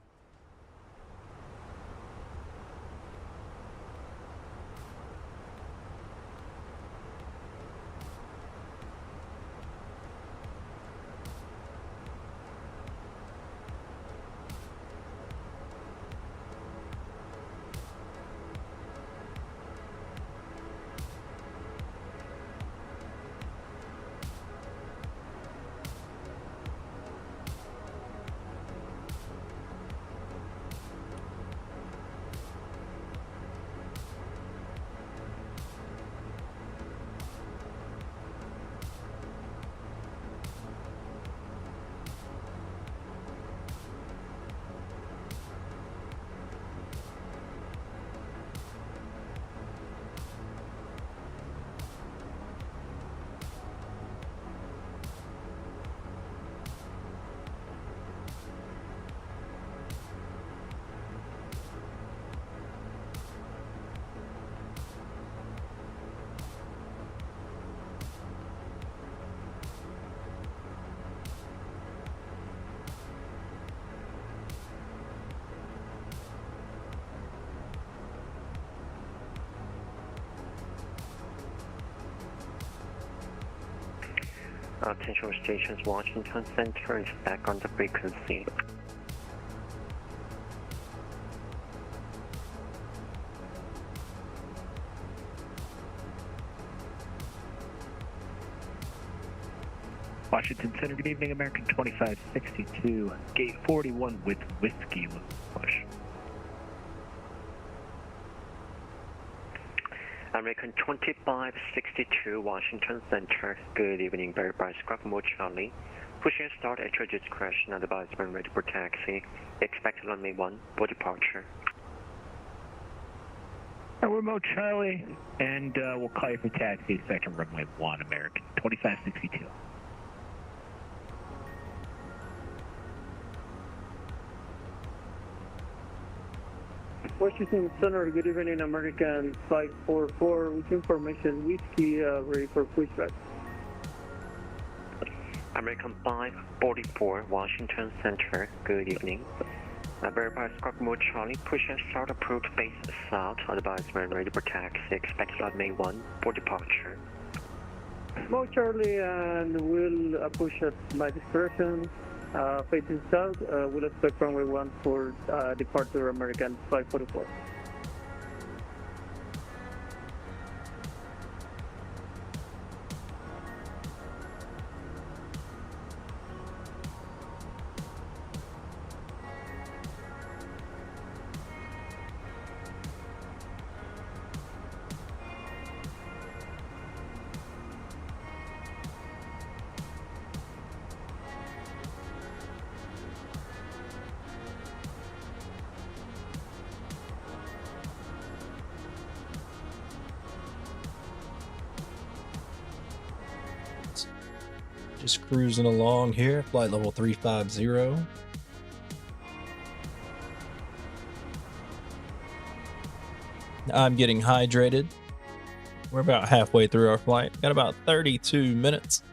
Attention stations, Washington Center is back on the frequency. Washington Center, good evening, American 2562, gate 41 with whiskey push. American 2562, Washington Center, good evening, verify squawk mode Charlie. Push and start at your discretion and advise when ready for taxi. Expect runway 1 for departure. Remote Charlie, and we'll call you for taxi, second runway 1, American 2562. Washington Center, good evening, American 544, with information, whiskey ready for pushback. American 544, Washington Center, good evening. Verify squawk mode Charlie, push and start approach base south, advise when ready for taxi, expect runway 1 for departure. Mode Charlie, and we'll push at my discretion. Facing south, we'll expect runway 1 for departure, American 544. Just cruising along here, flight level 350. I'm getting hydrated. We're about halfway through our flight. Got about 32 minutes.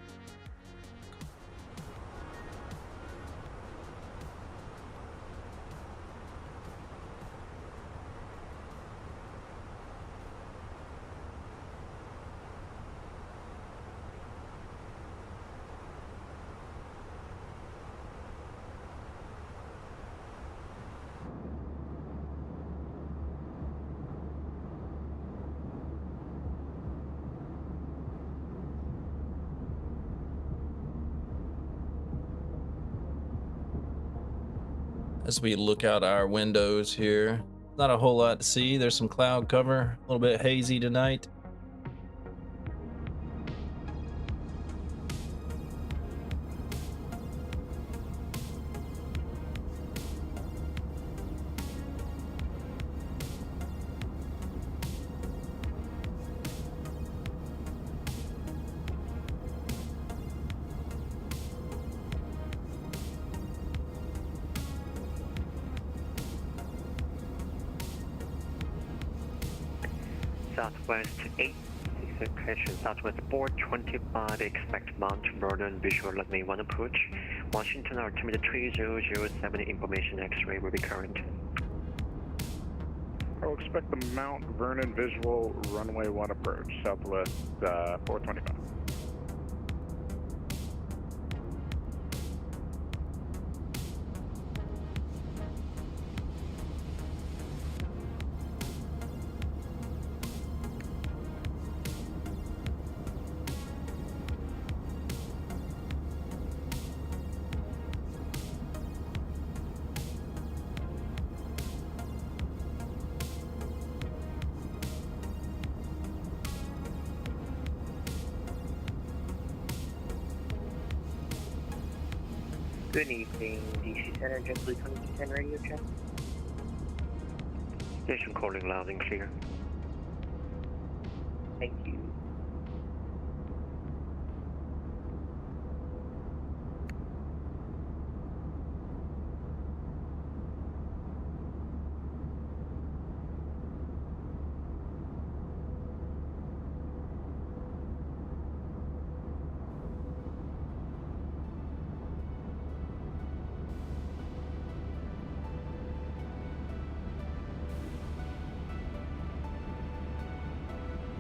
As we look out our windows here, not a whole lot to see. There's some cloud cover, a little bit hazy tonight. Southwest 866 question, Southwest 425, expect Mount Vernon visual runway 1 approach. Washington altimeter 3007, information X-ray will be current. I will expect the Mount Vernon visual runway 1 approach, Southwest 425. Good evening, DC Center, JetBlue 2210 radio check. Station calling loud and clear. Thank you.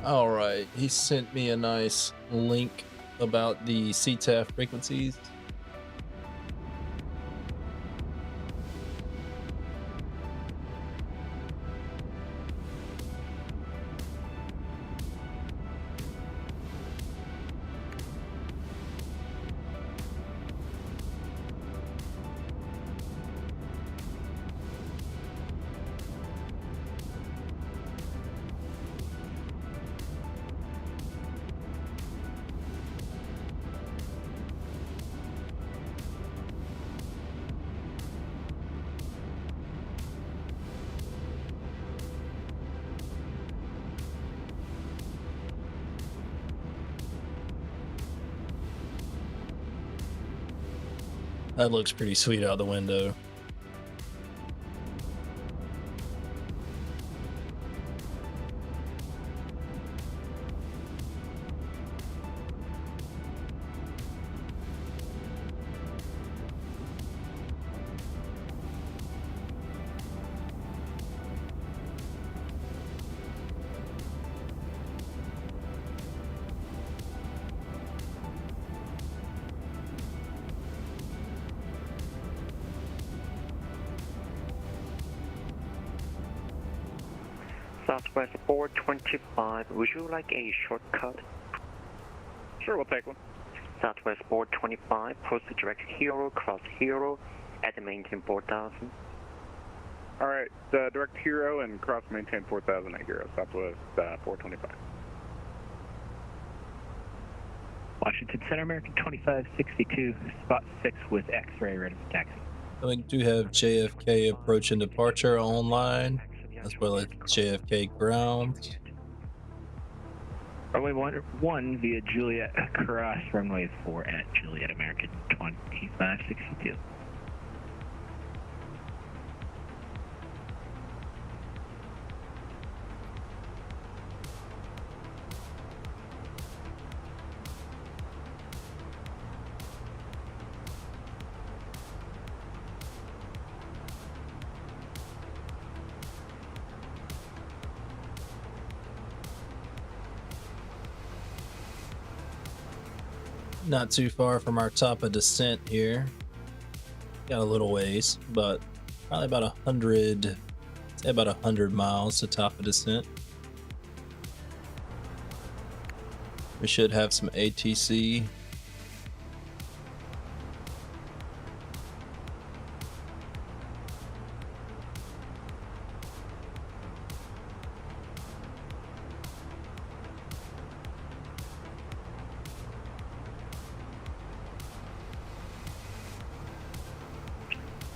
All right, he sent me a nice link about the CTAF frequencies. That looks pretty sweet out the window. Southwest 425, would you like a shortcut? Sure, we'll take one. Southwest 425, proceed direct Hero, cross Hero, at the maintain 4000. All right, direct Hero and cross maintain 4000 at Hero, Southwest 425. Washington Center, American 2562, spot 6 with X-ray ready for taxi. We do have JFK approach and departure online, as well as JFK ground. Runway 1 via Juliet, cross runway 4 at Juliet, American 2562. Not too far from our top of descent here. Got a little ways, but probably about 100, say about 100 miles to top of descent. We should have some ATC.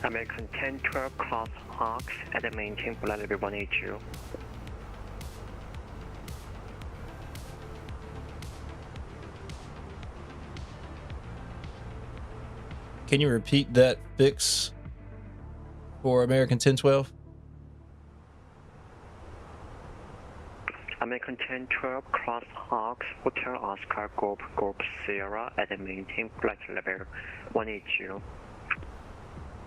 American 1012 cross Hawks at the maintain for level 180. Can you repeat that fix for American 1012? American 1012, cross Hawks, Hotel Oscar, Golf Sierra at the maintain flight level 180.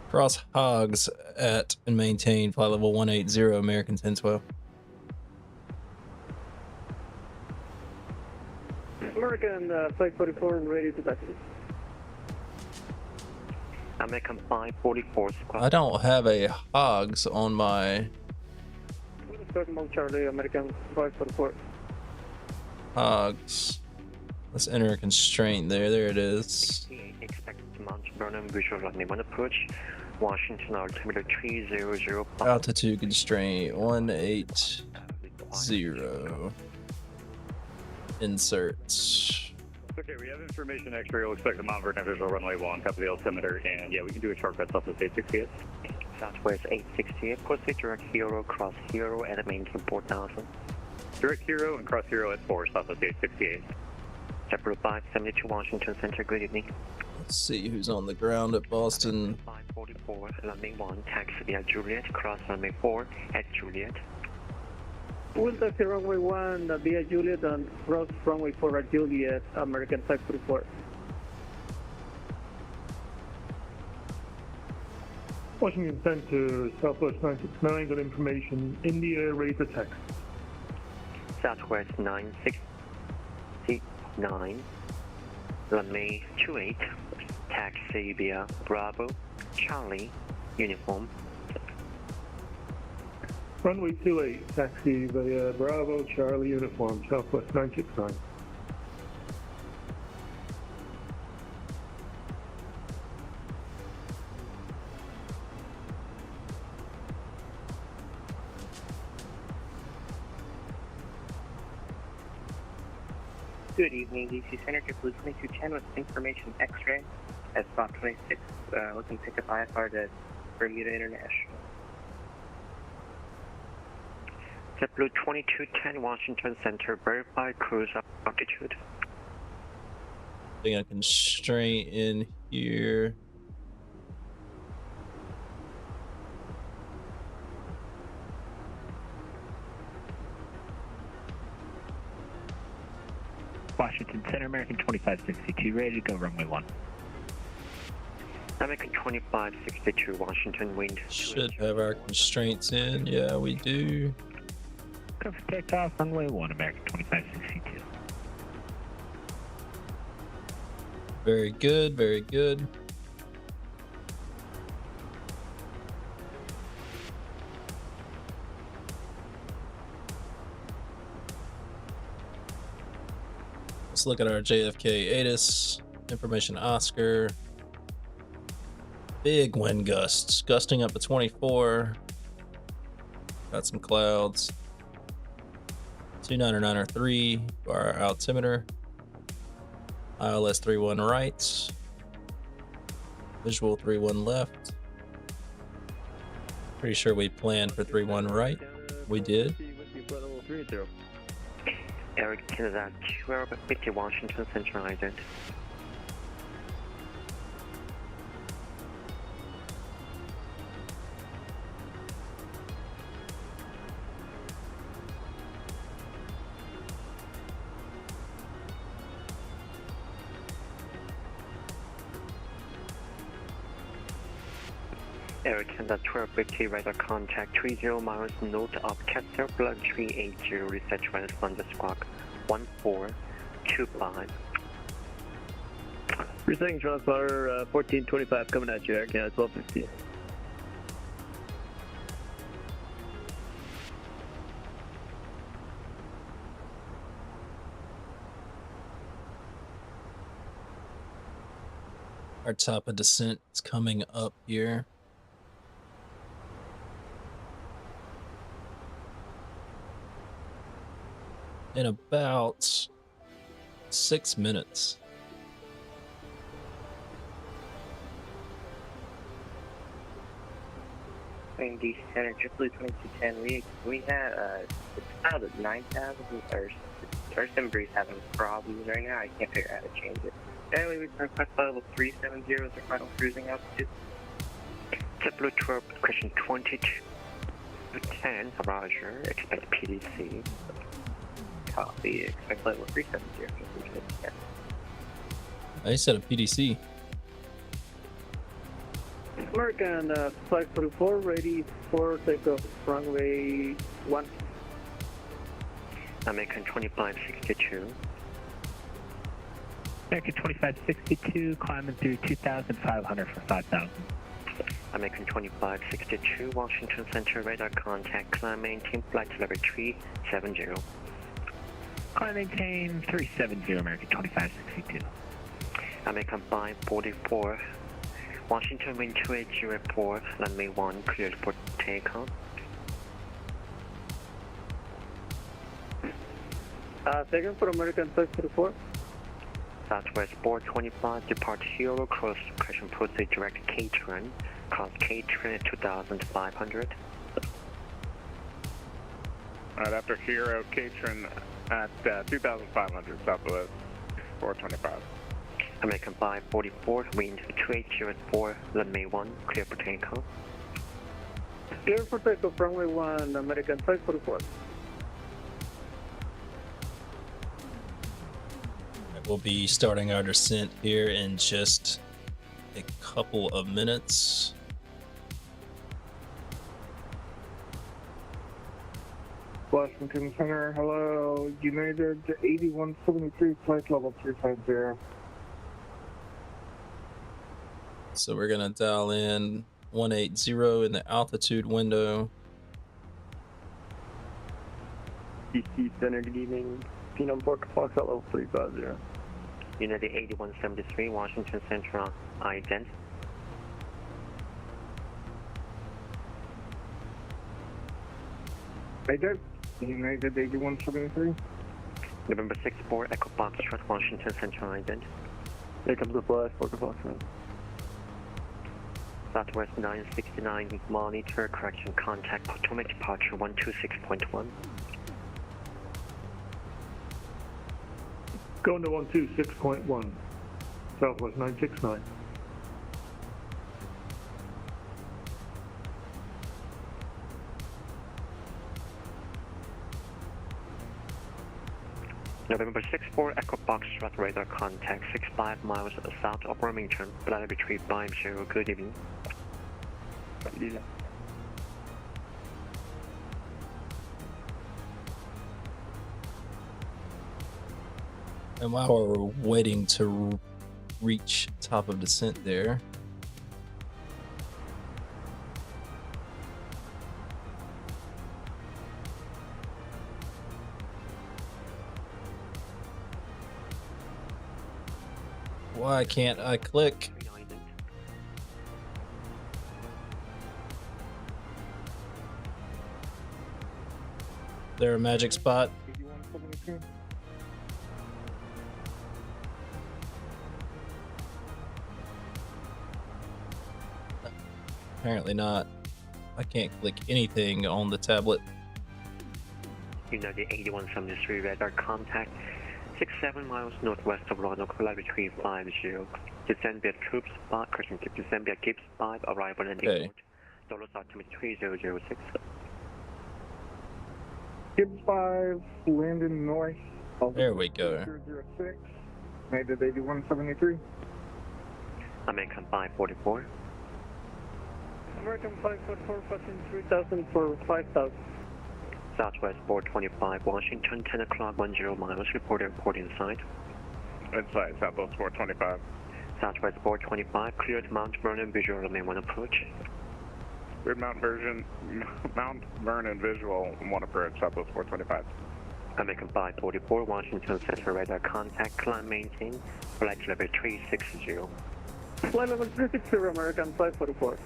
Cross Hogs at and maintain flight level 180, American 1012. American 544 ready to taxi. American 544 squad. I don't have a Hogs on my Mount Charlie, American 544. Hogs. Let's enter a constraint there. There it is. Expected to Mount Vernon visual runway 1 approach. Washington altimeter 300. Altitude constraint 180. Inserts. Okay, we have information X-ray. We'll expect the Mount Vernon visual runway 1, copy the altimeter, and yeah, we can do a shortcut Southwest 868. Southwest 868, proceed direct Hero, cross Hero at the maintain 4000. Direct Hero and cross Hero at 4, Southwest 868. JetBlue 572 Washington Center, good evening. Let's see who's on the ground at Boston. 544, runway 1, taxi via Juliet, cross runway 4 at Juliet. We'll taxi runway 1 via Juliet and cross runway 4 at Juliet, American 544. Washington Center, Southwest 969, got information, India, ready to taxi. Southwest 969, runway 28, taxi via Bravo, Charlie, uniform. Runway 28, taxi via Bravo, Charlie, uniform, Southwest 969. Good evening, DC Center, JetBlue 2210 with information X-ray at spot 26, looking to pick up IFR to Bermuda International. JetBlue 2210 Washington Center, verify cruise altitude. Putting a constraint in here. Washington Center, American 2562, ready to go runway 1. American 2562, Washington wind. Should have our constraints in. Yeah, we do. Go for takeoff, runway 1, American 2562. Very good, very good. Let's look at our JFK ATIS, information Oscar. Big wind gusts, gusting up to 24. Got some clouds. 29903 for our altimeter. ILS 31 right. Visual 31 left. Pretty sure we planned for 31 right. We did. Eric Canada 1250 Washington Central Island. Eric Canada 1250 radar contact 30 miles north of Castle Blood 380 research runway Thunder Squawk 1425. Resetting transponder 1425 coming at you, Eric Canada 1250. Our top of descent is coming up here. In about 6 minutes. DC Center, JetBlue 2210, we have, it's filed at 9,000, our sim breeze having problems right now, I can't figure out how to change it. Anyway, we can request level 370 as our final cruising altitude. JetBlue 12, question 2210, Roger, expect PDC. Copy. Expect flight level 370. I said a PDC. American Flight 44 ready for takeoff runway 1. American 2562. American 2562, climbing through 2,500 for 5,000. American 2562, Washington Center radar contact, climb maintain flight level 370. Climb maintain 370, American 2562. American 544, Washington wind 2804, runway 1 cleared for takeoff. Second for American 544. Southwest 425, depart Hero, cross correction proceed direct K-turn, cross K-turn at 2,500. Alright, after Hero, Catron at 2,500, Southwest 425. American 544, wind 2804, runway 1, clear for takeoff. Clear for takeoff runway 1, American 544. We'll be starting our descent here in just a couple of minutes. Washington Center, hello, United 8173, flight level 350. So we're gonna dial in 180 in the altitude window. DC Center, good evening. Phenom Park Fox at level 350. United 8173, Washington Central, ident. United 8173. November 64, Echo Foxtrot, Washington Central, ident. Here comes the flash, Park Fox. Southwest 969, monitor, correction, contact, Potomac departure 126.1. Going to 126.1, Southwest 969. November 64, Echo Foxtrot, radar contact 65 miles south of Wilmington, flight retrieve 50, good evening. And while we're waiting to reach top of descent there, why can't I click? There a magic spot? Apparently not. I can't click anything on the tablet. United 8173, radar contact 67 miles northwest of Roanoke, flight retrieve 50. Descend via Troops 5, correction, descend via Gibbs 5, arrival landing Okay. North, altimeter 3006. Gibbs 5, landing north. There we go. 006, United 8173. American 544. American 544, passing 3,000 for 5,000. Southwest 425, Washington, 10 o'clock, 10 miles, report airport inside. Inside, Southwest 425. Southwest 425, cleared Mount Vernon, visual runway 1 approach. Cleared Mount Vernon visual 1 approach, Southwest 425. American 544, Washington Center, radar contact, climb maintain, flight level 360. Flight level 360, American 544.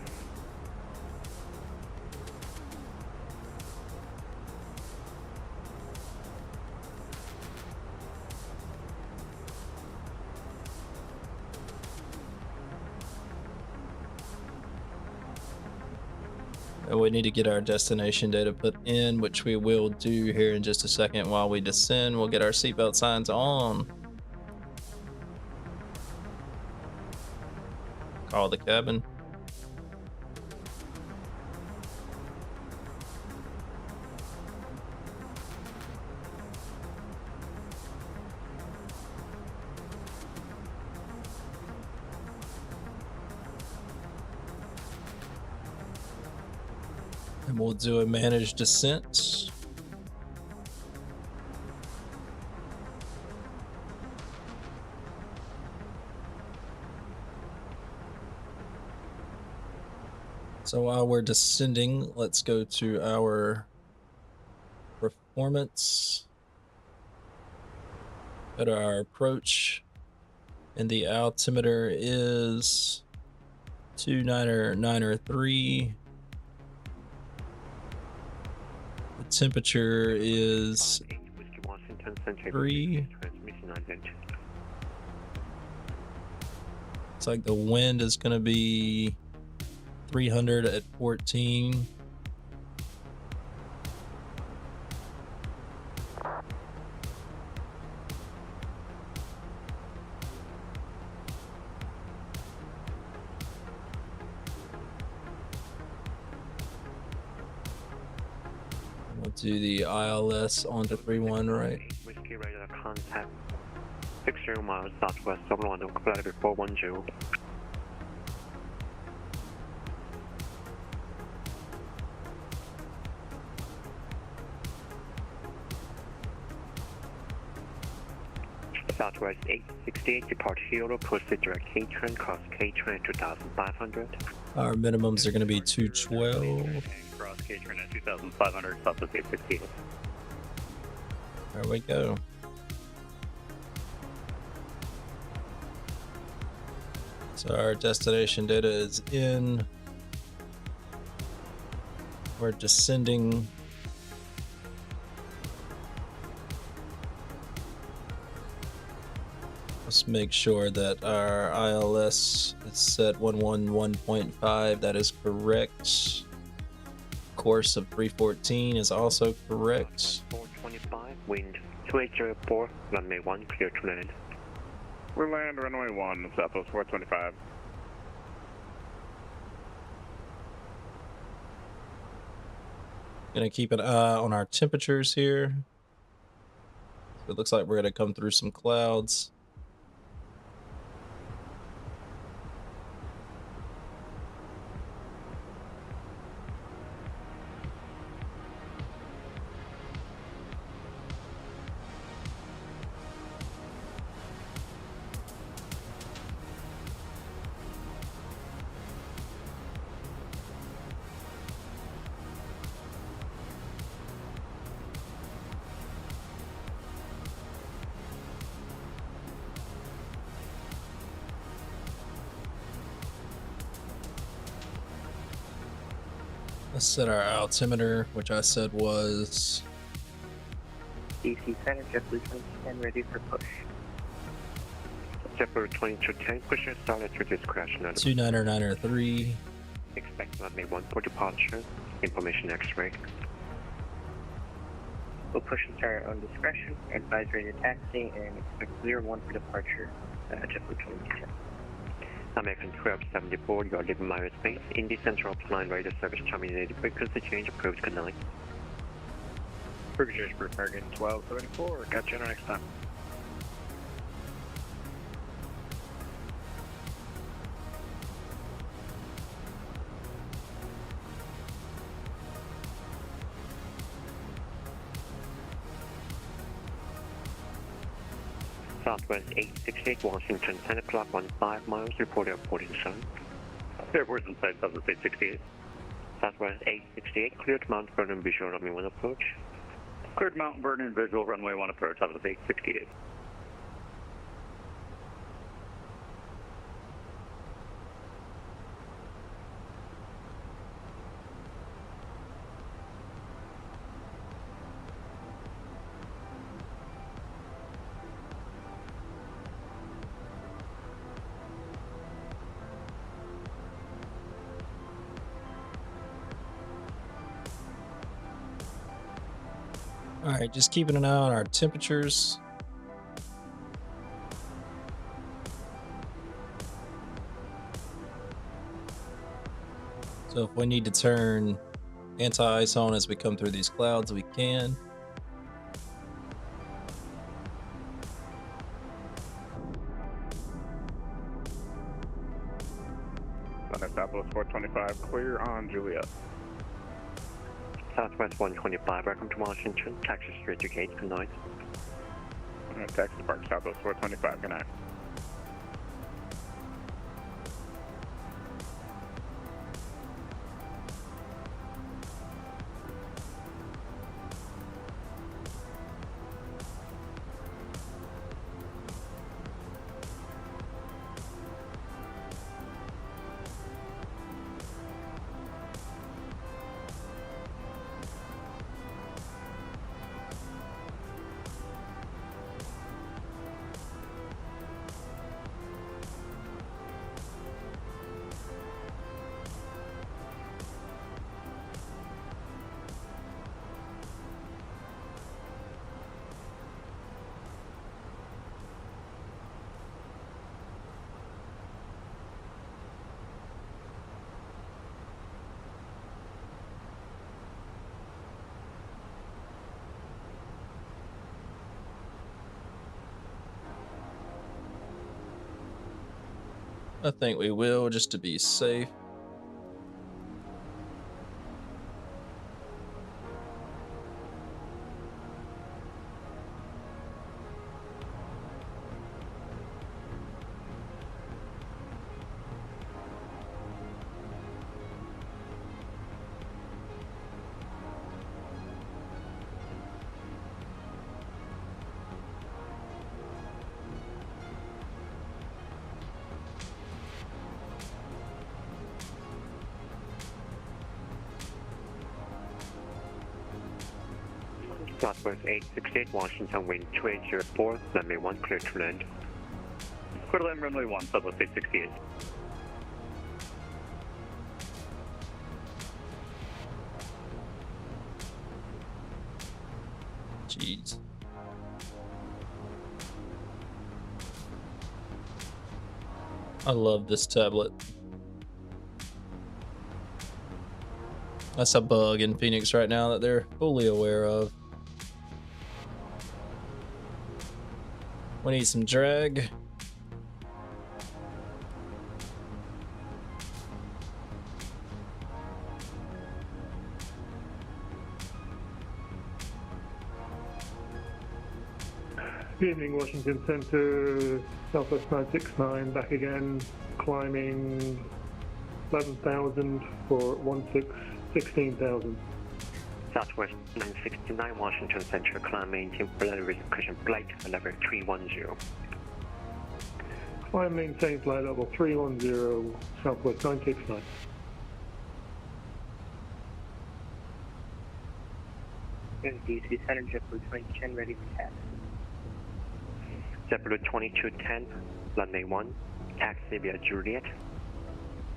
And we need to get our destination data put in, which we will do here in just a second. While we descend, we'll get our seatbelt signs on. Call the cabin. and we'll do a managed descent. So while we're descending, let's go to our performance. Go to our approach, and the altimeter is 2993. The temperature is 3. Looks like the wind is going to be 300 at 14. We'll do the ILS onto 31, right? Whiskey radar contact 60 miles southwest of London, flight 410. Southwest 868, depart Hero, proceed direct K-Train, cross K-Train 2500. Our minimums are going to be 212. Cross K-Train at 2500, Southwest 868. There we go. So our destination data is in. We're descending. Let's make sure that our ILS is set 111.5. That is correct. Course of 314 is also correct. 425, wind 2804, runway 1, clear to land. We'll land runway 1, Southwest 425. Gonna keep an eye on our temperatures here. So it looks like we're gonna come through some clouds. Let's set our altimeter, which I said was DC Center, JetBlue 2010, ready for push. JetBlue 2210, push and start at your discretion. 2993. Expect runway 1 for departure. Information X-ray. We'll push and start on discretion, advise rated taxi, and expect 01 for departure, JetBlue 2210. American 1274, you are leaving my space. In the central line radar service terminated. Frequency change approved. Good night. British American 1274, catch you next time. Southwest 868, Washington, 10 o'clock, 15 miles, report airport in sun. Airport's inside Southwest 868. Southwest 868, cleared Mount Vernon visual runway 1 approach. Cleared Mount Vernon visual runway 1 approach, Southwest 868. All right, just keeping an eye on our temperatures. So if we need to turn anti-ice on as we come through these clouds, we can. Southwest 425, clear on Juliet. Southwest 125, welcome to Washington. Taxi straight to gate, good night. Taxi Park, Southwest 425, good night. I think we will, just to be safe. Southwest 868, Washington, wind 2804, runway 1, clear to land. Clear to land, runway 1, Southwest 868. Jeez. I love this tablet. That's a bug in Phoenix right now that they're fully aware of. We need some drag. Good evening, Washington Center, Southwest 969, back again, climbing 11,000 for 16,000. Southwest 969, Washington Center, climb maintain cushion flight level 310. Climb maintain flight level 310, Southwest 969. DC Center, JetBlue 2010, ready for taxi. JetBlue 2210, runway 1, taxi via Juliet,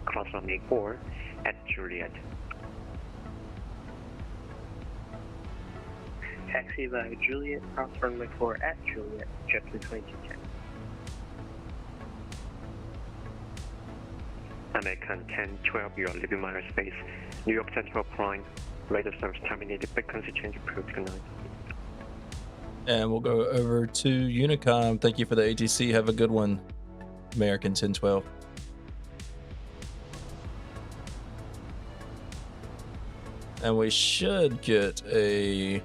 cross runway 4 at Juliet. Taxi via Juliet, cross runway 4 at Juliet, JetBlue 2210. American 1012, you are leaving my airspace. New York Central Prime, radar service terminated, frequency change approved, good night. And we'll go over to Unicom. Thank you for the ATC. Have a good one, American 1012. And we should get a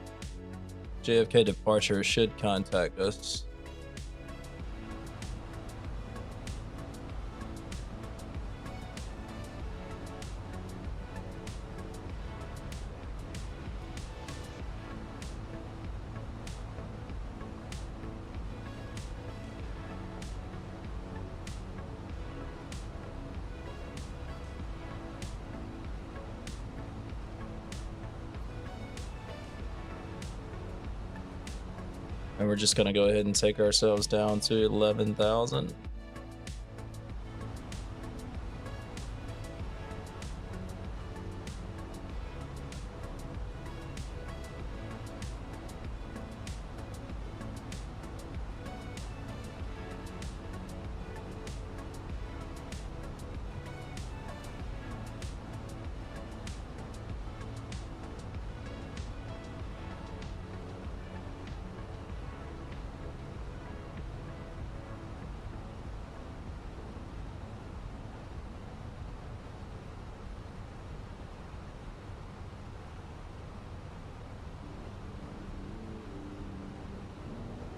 JFK departure, should contact us. And we're just going to go ahead and take ourselves down to 11,000.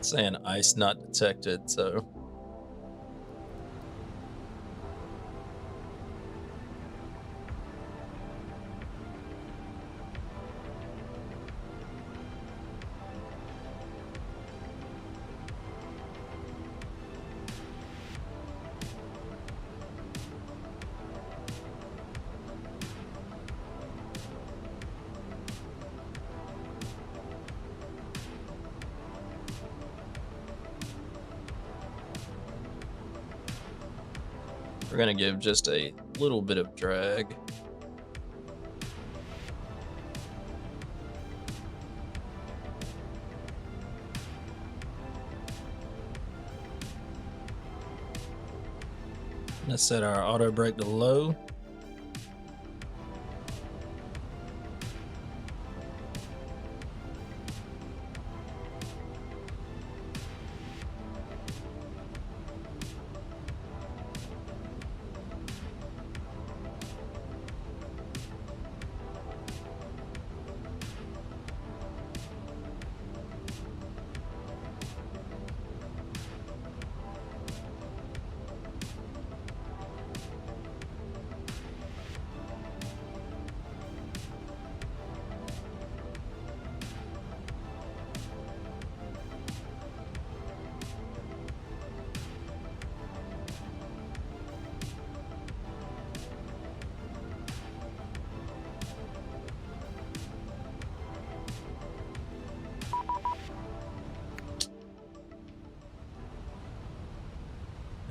saying ice not detected, so we're gonna give just a little bit of drag. Let's set our auto brake to low.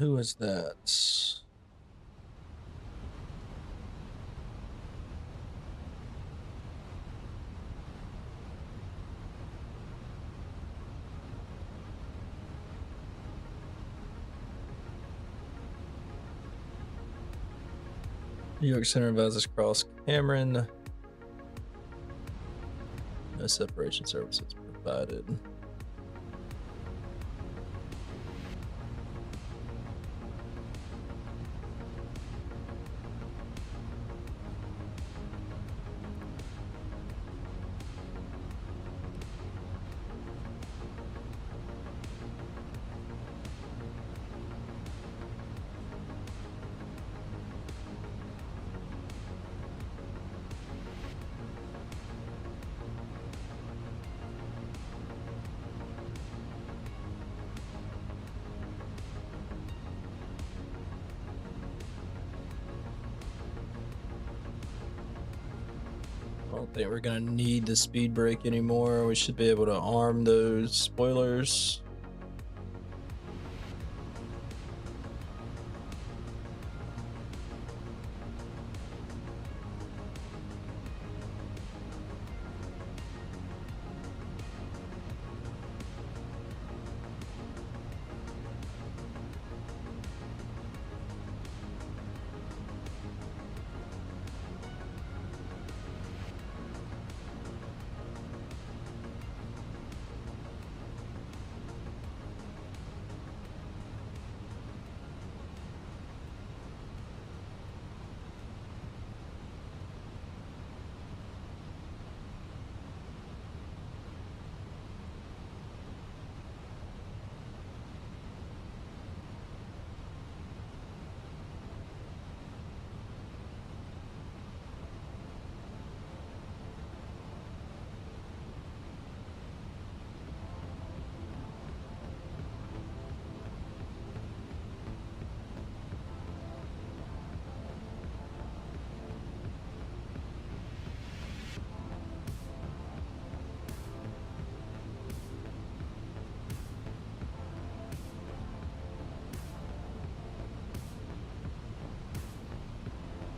Who is that? New York Center advises cross Cameron. No separation services provided. I don't think we're gonna need the speed brake anymore. We should be able to arm those spoilers.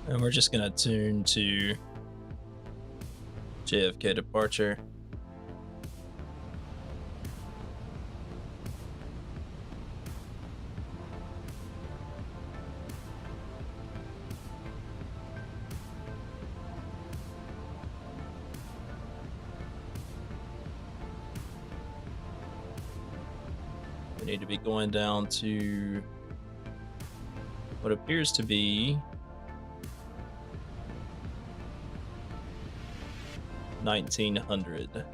And we're just gonna tune to JFK departure. We need to be going down to what appears to be 1900.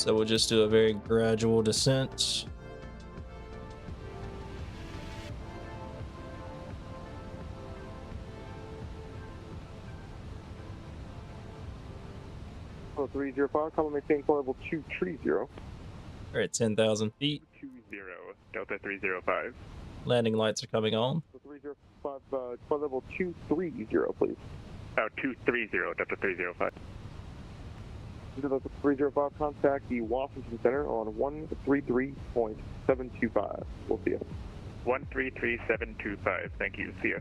So we'll just do a very gradual descent. Hello, 305, call maintain flight level 230. We're at 10,000 feet. 20, Delta 305. Landing lights are coming on. 305, flight level 230, please. 230, Delta 305. Delta 305, contact the Washington Center on 133.725. We'll see you. 133725, thank you, see you.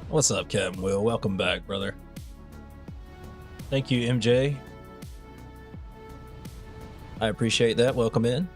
What's up, Captain Will? Welcome back, brother. Thank you, MJ. I appreciate that. Welcome in.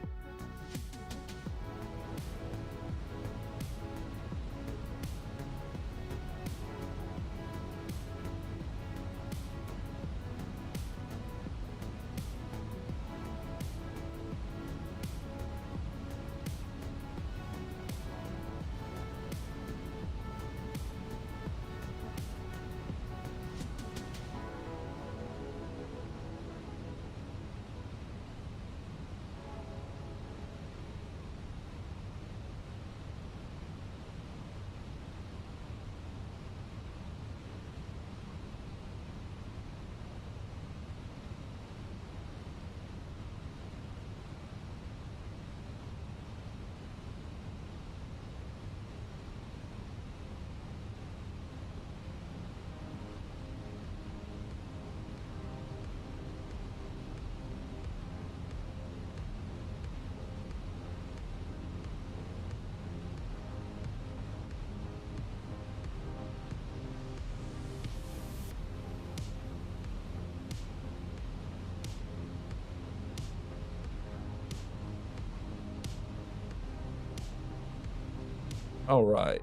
All right.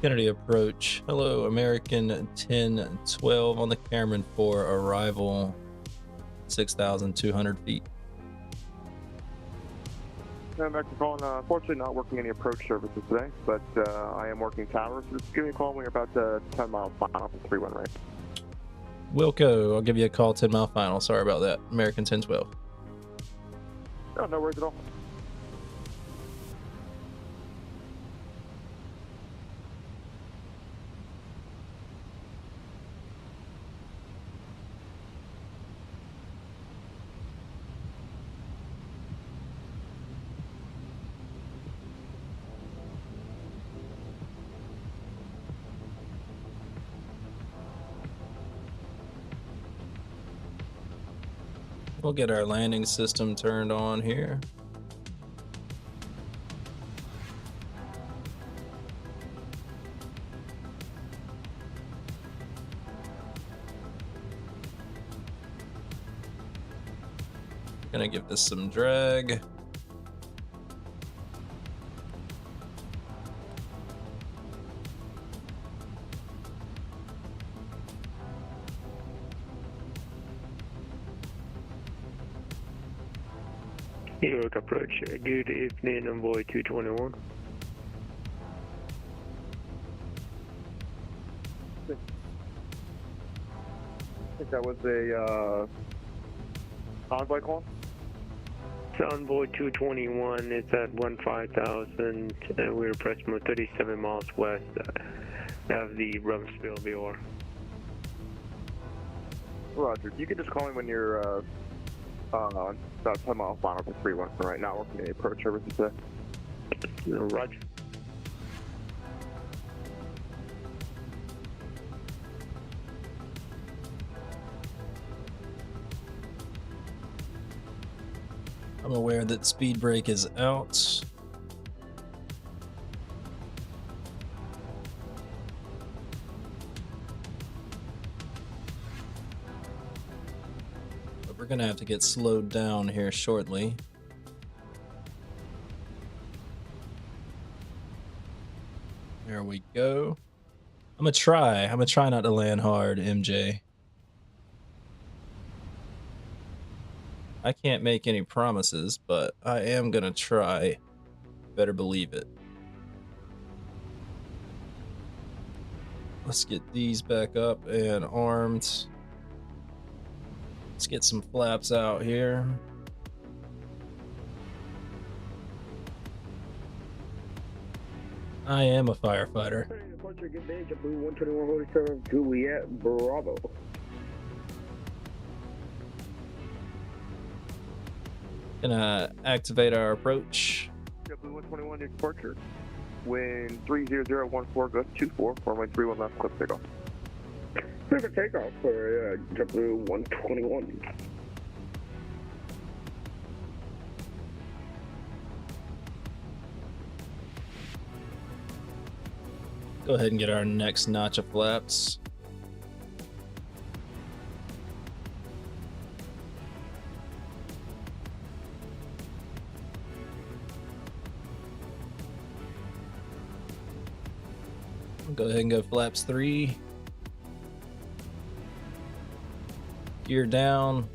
Kennedy approach. Hello, American 1012 on the Cameron for arrival 6,200 feet. I'm back to calling. Unfortunately, not working any approach services today, but I am working towers. So just give me a call when you're about 10 miles final from 31 right. Wilco, I'll give you a call 10 mile final. Sorry about that. American 1012. No, no worries at all. We'll get our landing system turned on here. Gonna give this some drag. New York approach. Good evening, Envoy 221. I think that was a convoy call. Envoy 221 is at 15,000. We're approximately 37 miles west of the Rumsfeld VR. Roger. You can just call me when you're about 10 miles final to 31 from right now. Working any approach services today. Roger. I'm aware that speed brake is out. But we're gonna have to get slowed down here shortly. There we go. I'm gonna try not to land hard, MJ. I can't make any promises, but I am gonna try. Better believe it. Let's get these back up and armed. Let's get some flaps out here. I am a firefighter. Departure, good day, JetBlue 121 Juliet Bravo. Gonna activate our approach. JetBlue 121 departure. Wind 30014 gust 24. Runway 31 left, clip takeoff. Clear for takeoff for JetBlue 121. Go ahead and get our next notch of flaps. Go ahead and go flaps 3. Gear down.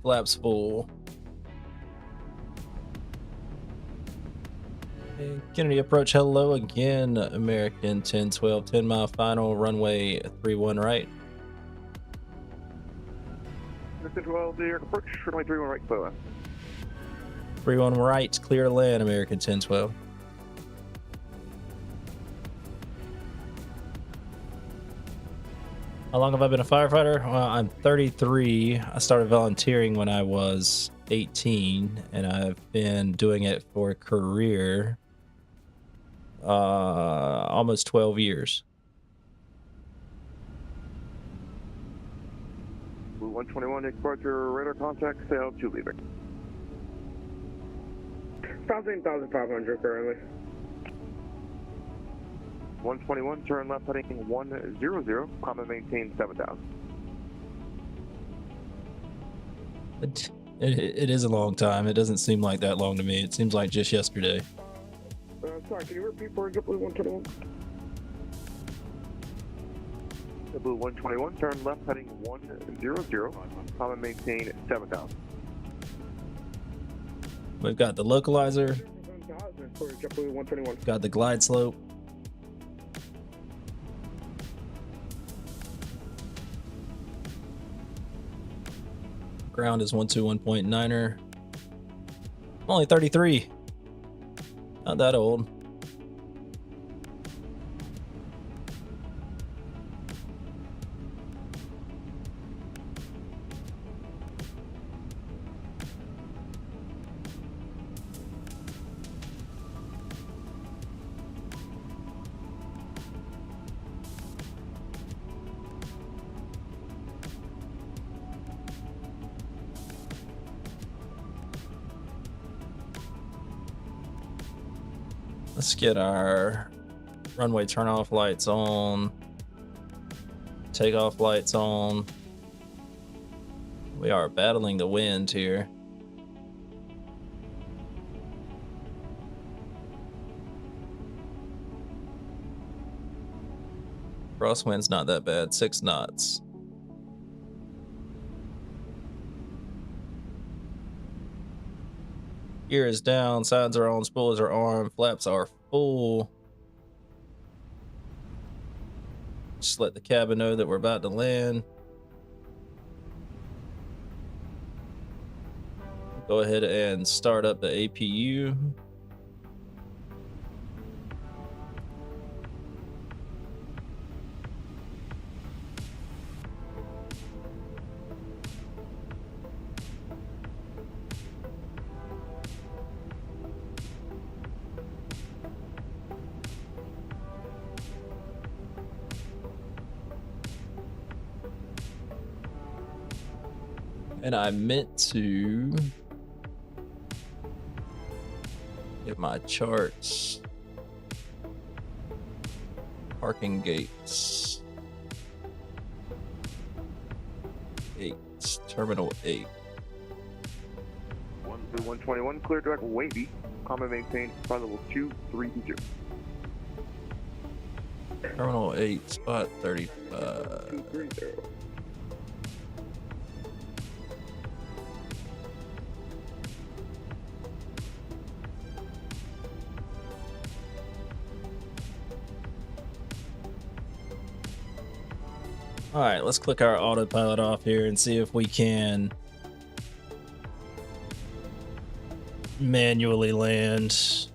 Flaps full. And Kennedy approach, hello again, American 1012, 10 mile final, runway 31 right. 1012, New York approach, runway 31 right, clear land. 31 right, clear land, American 1012. How long have I been a firefighter? Well, I'm 33. I started volunteering when I was 18, and I've been doing it for a career almost 12 years. Blue 121 departure, radar contact, sail 2 leaving. 15,500 currently. 121, turn left heading 100, climb and maintain 7,000. It is a long time. It doesn't seem like that long to me. It seems like just yesterday. Sorry, can you repeat for JetBlue 121? JetBlue 121, turn left heading 100, climb and maintain 7,000. We've got the localizer, 7,000 for JetBlue 121. got the glide slope. Ground is 121.9er. I'm only 33. Not that old. Let's get our runway turnoff lights on, takeoff lights on. We are battling the wind here. Crosswind's not that bad, 6 knots. Gear is down, sides are on, spoilers are armed, flaps are full. Just let the cabin know that we're about to land. Go ahead and start up the APU. And I meant to get my charts. Parking gates. 8. Terminal 8. 121, clear direct wavy. Common maintained, flight level 232. Terminal 8, spot 35. 230. All right, let's click our autopilot off here and see if we can manually land.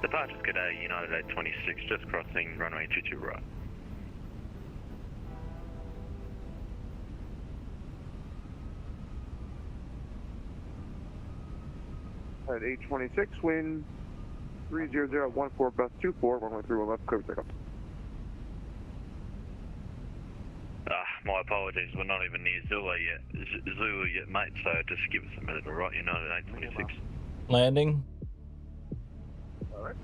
Departures, good day, United 826, just crossing runway 22 right. At 826, wind 30014, bus 24, runway 31 left, clear takeoff. My apologies, we're not even near Zulu yet, mate, so just give us a minute, alright, United 826. Landing. Alright.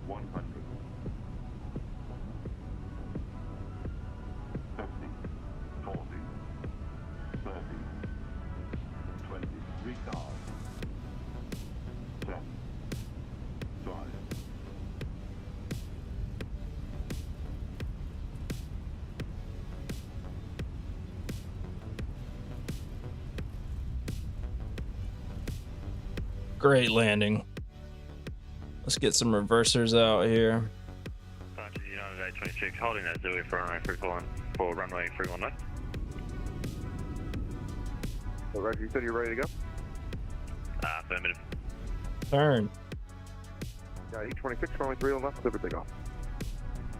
100. 50, 40, 30, 20, retard. 10, 5. Great landing. Let's get some reversers out here. United 826, holding that Zulu for runway 31 for runway 31 left. So, Roger, you said you're ready to go? Affirmative. Turn. Yeah, 826, runway 31 left, clear for takeoff.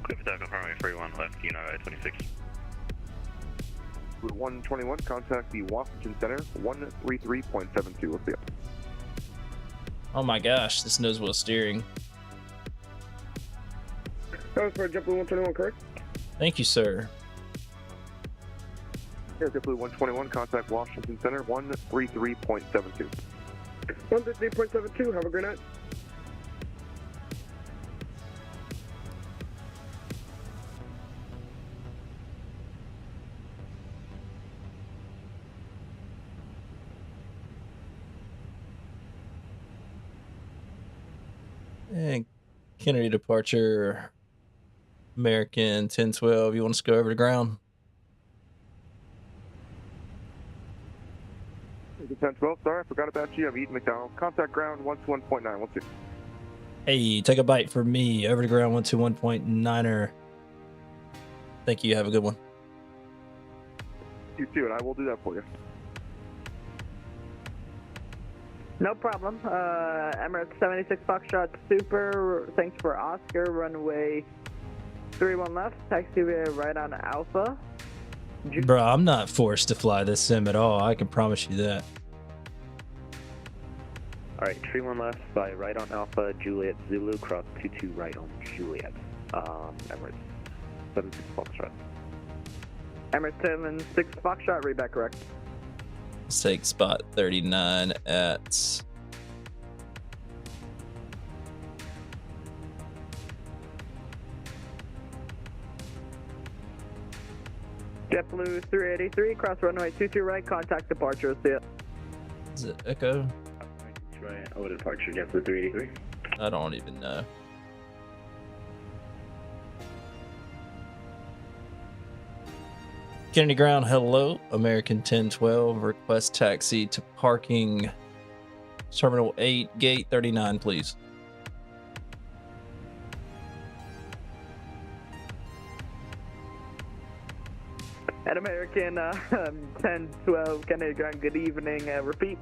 Clear for takeoff, runway 31 left, United 826. Route 121, contact the Washington Center, 133.72, let's see it. Oh my gosh, this nose wheel steering. That was for JetBlue 121, correct? Thank you, sir. Yeah, JetBlue 121, contact Washington Center, 133.72. 133.72, have a great night. And Kennedy departure, American 1012. You want us to go over to ground? 1012, sorry, I forgot about you. I'm Eaton McDonald. Contact ground 121.9, let's see. Hey, take a bite for me. Over to ground 121.9er. Thank you. Have a good one. You too, and I will do that for you. No problem. Emirates 76 Foxtrot Super. Thanks for Oscar. Runway 31 left. Taxiway right on Alpha. Bro, I'm not forced to fly this sim at all. I can promise you that. Alright, 31 left, by right on Alpha, Juliet Zulu, cross 22 right on Juliet. Emirates 76 Foxtrot. Emirates 76 Foxtrot, read back correct. Let's take spot 39 at JetBlue 383, cross runway 22 right, contact departure. See ya. Is it Echo? Right, over departure, JetBlue 383. I don't even know. Kennedy Ground, hello. American 1012, request taxi to parking Terminal 8, Gate 39, please. At American 1012, Kennedy Ground, good evening. Repeat.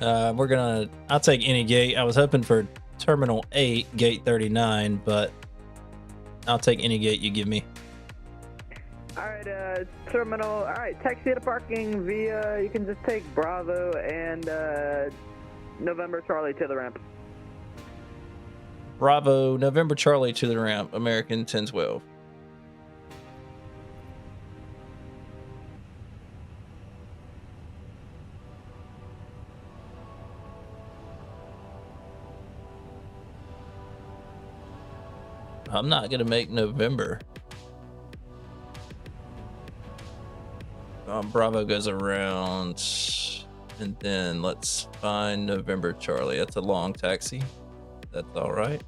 I'll take any gate. I was hoping for Terminal 8, Gate 39, but I'll take any gate you give me. Alright, terminal, alright, taxi to parking via, you can just take Bravo and November Charlie to the ramp. Bravo, November Charlie to the ramp, American 1012. I'm not gonna make November. Bravo goes around, and then let's find November Charlie. That's a long taxi. That's all right.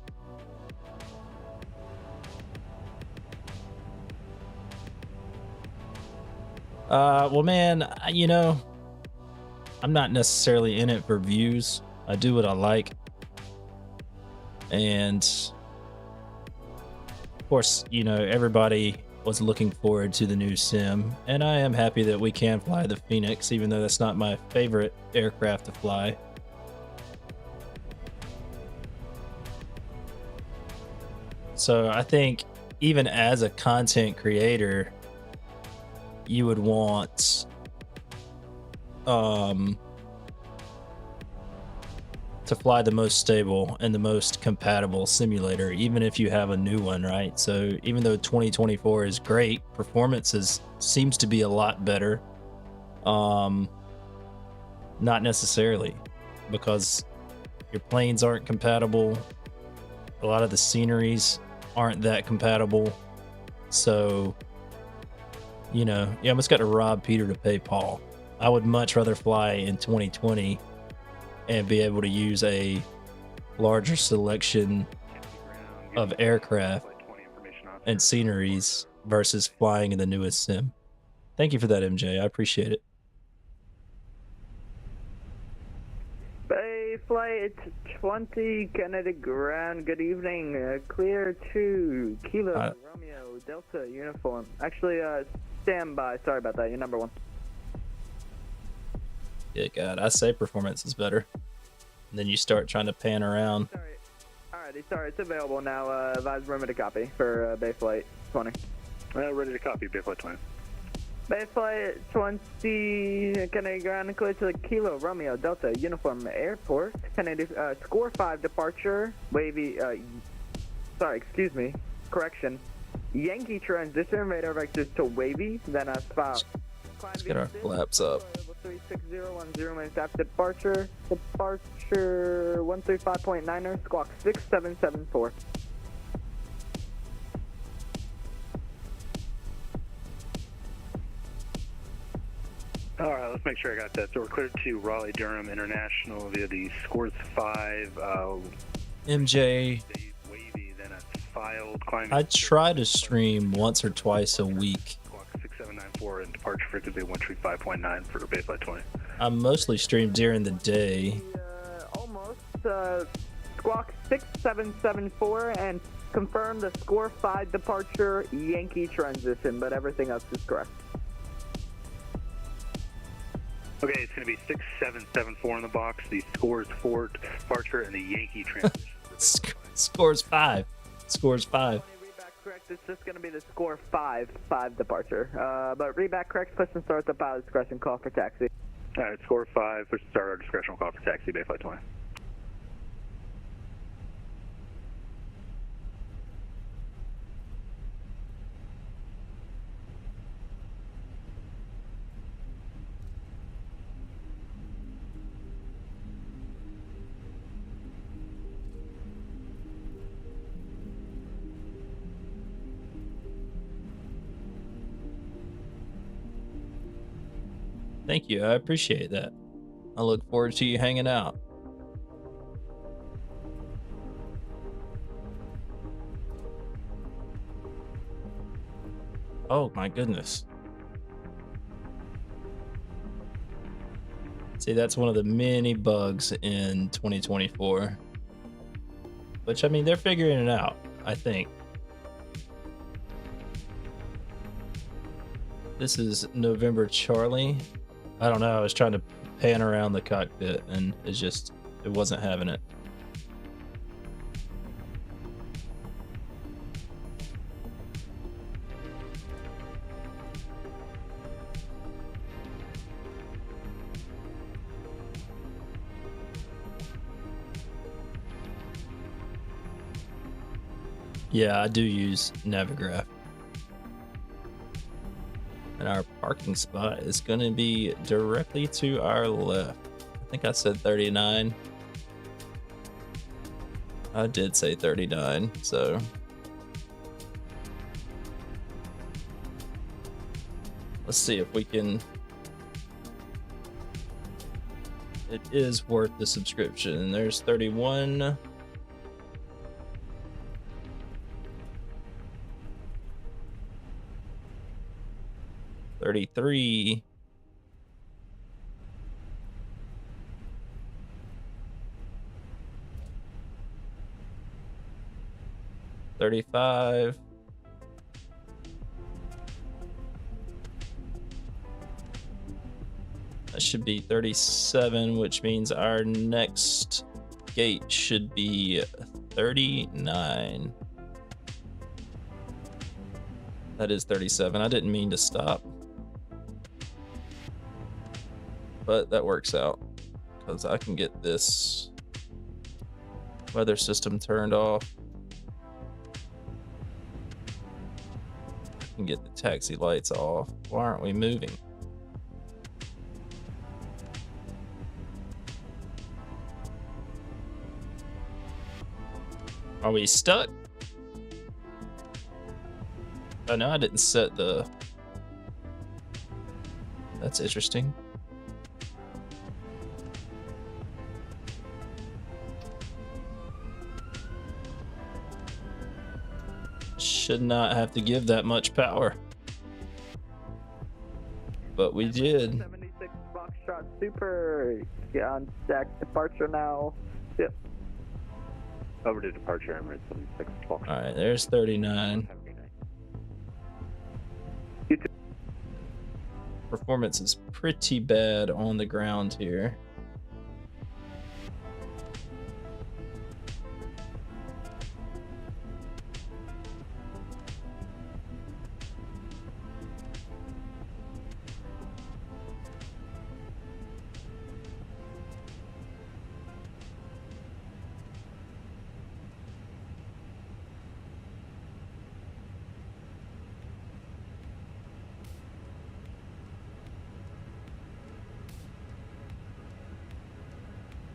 Well, man, you know, I'm not necessarily in it for views. I do what I like. And of course, you know, everybody was looking forward to the new sim, and I am happy that we can fly the Fenix, even though that's not my favorite aircraft to fly. So I think even as a content creator, you would want to fly the most stable and the most compatible simulator, even if you have a new one, right? So even though 2024 is great, performance seems to be a lot better. Not necessarily, because your planes aren't compatible. A lot of the sceneries aren't that compatible. So, you know, you almost got to rob Peter to pay Paul. I would much rather fly in 2020 and be able to use a larger selection of aircraft and sceneries versus flying in the newest sim. Thank you for that, MJ. I appreciate it. Bay Flight 20, Kennedy Ground, good evening. Clear to Kilo Romeo Delta uniform. Actually, stand by. Sorry about that. You're number one. Yeah, God, I say performance is better. And then you start trying to pan around. Sorry, it's available now. Advise room to copy for Bay Flight 20. Ready to copy, Bay Flight 20. Bay Flight 20, Kennedy Ground, clear to the Kilo Romeo Delta Uniform Airport. Kennedy, score 5 departure, wavy, sorry, excuse me, correction. Yankee transition, radar vectors to wavy, then a spot. Let's get our flaps up. 36010 minutes after departure. Departure 135.9er, squawk 6774. All right, let's make sure I got that. So we're cleared to Raleigh Durham International via the scores 5. MJ, wavy, then a filed climbing. I try to stream once or twice a week. 6794 and departure frequency 135.9 for Bay Flight 20. I mostly stream during the day. Almost. Squawk 6774 and confirm the score 5 departure Yankee transition, but everything else is correct. Okay, it's going to be 6774 in the box, the scores 4 departure, and the Yankee transition. Scores 5. Scores 5. Correct, it's just going to be the score 5 departure. But read back correct, push and start the pilot discretion, call for taxi. All right, score 5, push and start our discretional call for taxi, Bay Flight 20. Thank you. I appreciate that. I look forward to you hanging out. Oh my goodness. See, that's one of the many bugs in 2024. Which, I mean, they're figuring it out, I think. This is November Charlie. I don't know, I was trying to pan around the cockpit and it wasn't having it. Yeah, I do use Navigraph. And our parking spot is going to be directly to our left. I think I said 39. I did say 39, so. Let's see if we can. It is worth the subscription. There's 31. 33. $35. That should be 37, which means our next gate should be 39. That is 37. I didn't mean to stop. But that works out because I can get this weather system turned off. I can get the taxi lights off. Why aren't we moving? Are we stuck? Oh no, I didn't set the... That's interesting. Should not have to give that much power. But we did. 76 Foxtrot Super. Get on deck. Departure now. Yep. Over to departure, Emirates 76 Foxtrot. Alright, there's 39. Performance is pretty bad on the ground here.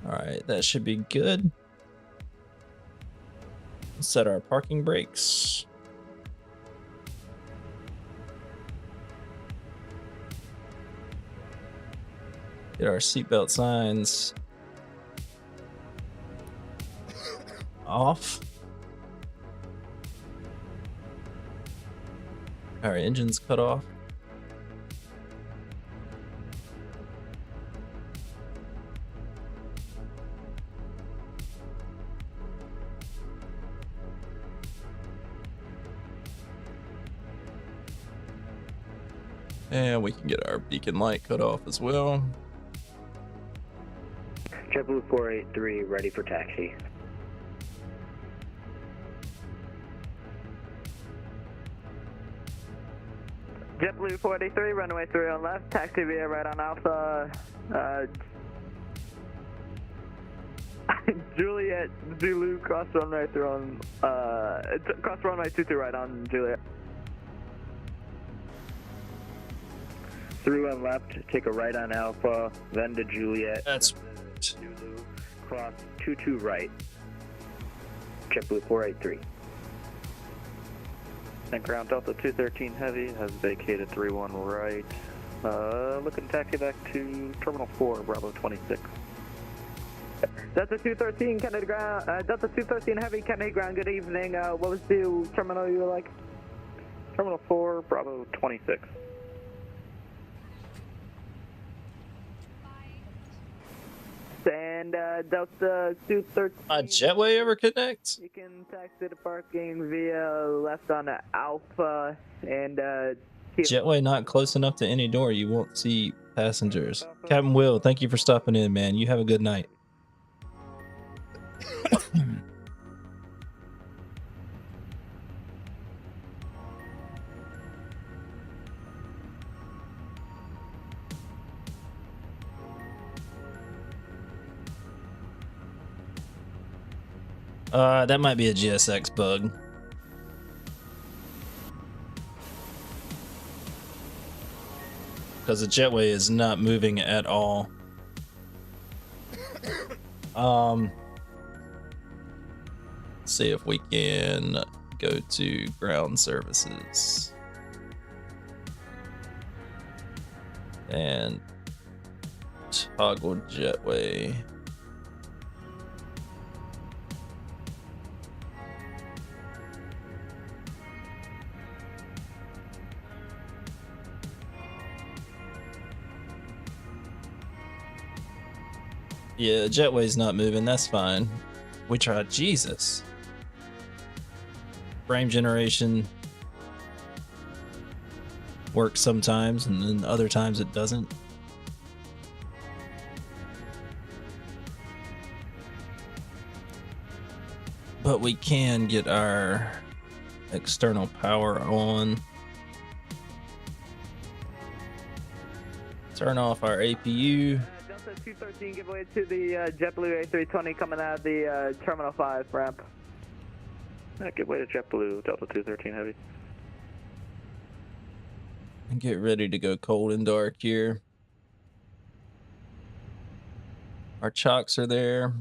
Alright, that should be good. Set our parking brakes. Get our seatbelt signs off. Our engine's cut off. And we can get our beacon light cut off as well. JetBlue 483 ready for taxi. JetBlue 483, runway 3 on left, taxi via right on Alpha. Juliet Zulu, cross runway 3 on, cross runway 22 right on Juliet. Through on left, take a right on Alpha, then to Juliet. That's Zulu, cross 22 right. JetBlue 483. And ground Delta 213 Heavy has vacated 31 right. Looking to taxi back to Terminal 4, Bravo 26. Delta 213 Kennedy ground. Delta 213 heavy Kennedy ground. Good evening. What was the terminal you were like? Terminal 4, Bravo 26. And Delta 213. Jetway ever connect? You can taxi to parking via left on Alpha and Jetway not close enough to any door. You won't see passengers. Captain Will, thank you for stopping in, man. You have a good night. That might be a GSX bug. Because the jetway is not moving at all. See if we can go to ground services. And toggle jetway. Yeah, jetway's not moving, that's fine. We tried, Jesus. Frame generation works sometimes, and then other times it doesn't. But we can get our external power on. Turn off our APU. Delta 213, give way to the JetBlue A320 coming out of the Terminal 5 ramp. Give way to JetBlue, Delta 213 Heavy. And get ready to go cold and dark here. Our chocks are there.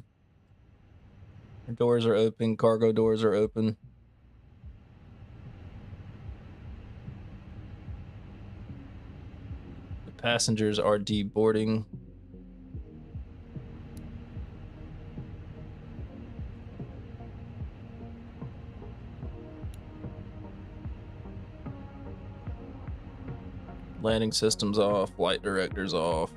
Our doors are open, cargo doors are open. The passengers are deboarding. Landing systems off, flight directors off.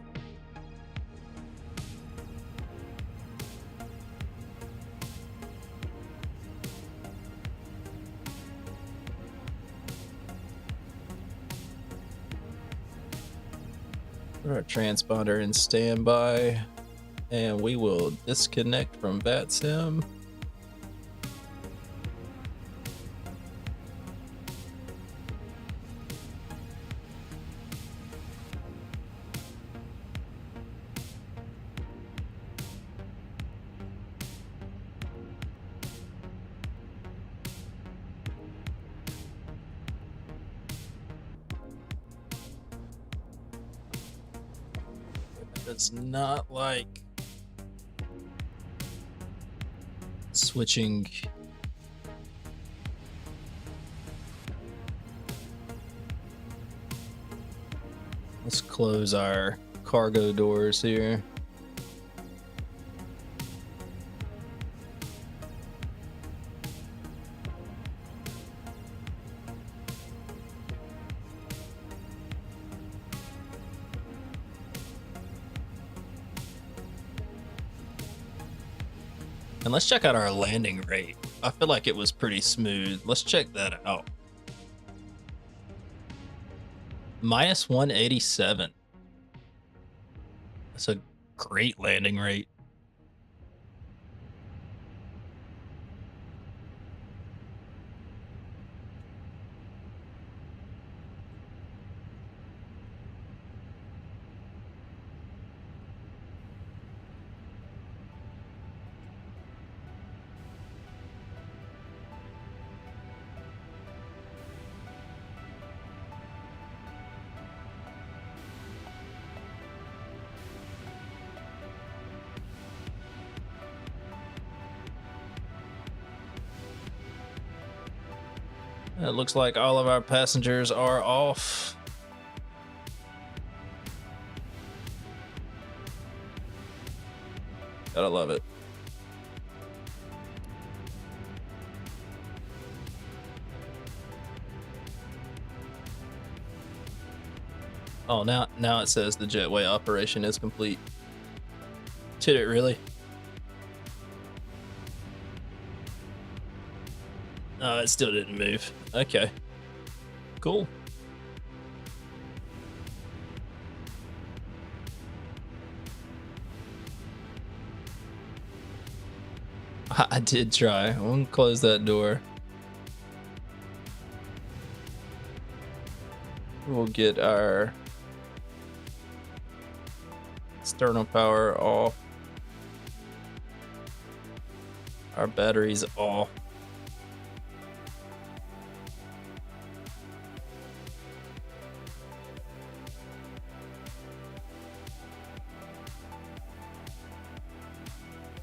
Put our transponder in standby, and we will disconnect from VATSIM. It's not like switching. Let's close our cargo doors here. And let's check out our landing rate. I feel like it was pretty smooth. Let's check that out. Minus 187. That's a great landing rate. It looks like all of our passengers are off. Gotta love it. Oh, now it says the jetway operation is complete. Did it really? Oh, it still didn't move. Okay. Cool. I did try. I'm gonna close that door. We'll get our sternal power off. Our batteries off.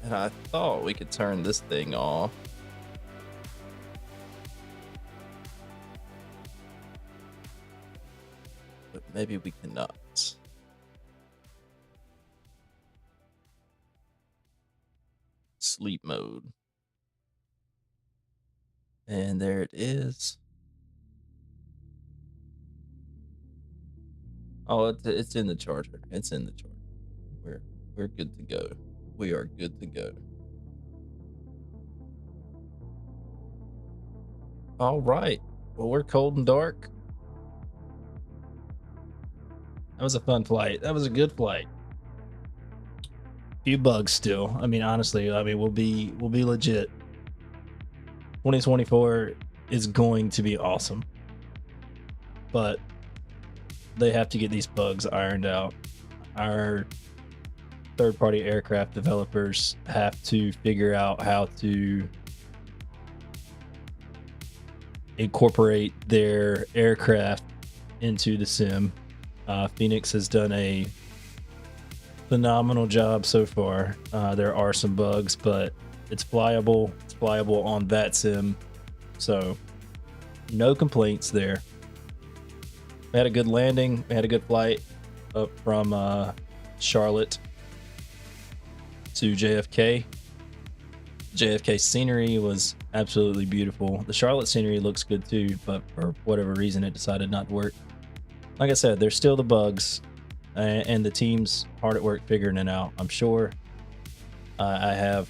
And I thought we could turn this thing off. But maybe we cannot. Sleep mode. And there it is. Oh, it's in the charger. It's in the charger. We're good to go. We are good to go. All right. Well, we're cold and dark. That was a fun flight. That was a good flight. Few bugs still. I mean, honestly, we'll be legit. 2024 is going to be awesome. But they have to get these bugs ironed out. Our third-party aircraft developers have to figure out how to incorporate their aircraft into the sim. Fenix has done a phenomenal job so far. There are some bugs, but it's flyable. It's flyable on VATSIM, so no complaints there. We had a good landing. We had a good flight up from Charlotte to JFK. JFK scenery was absolutely beautiful. The Charlotte scenery looks good too, but for whatever reason it decided not to work. Like I said, there's still the bugs, and the team's hard at work figuring it out. I'm sure. I have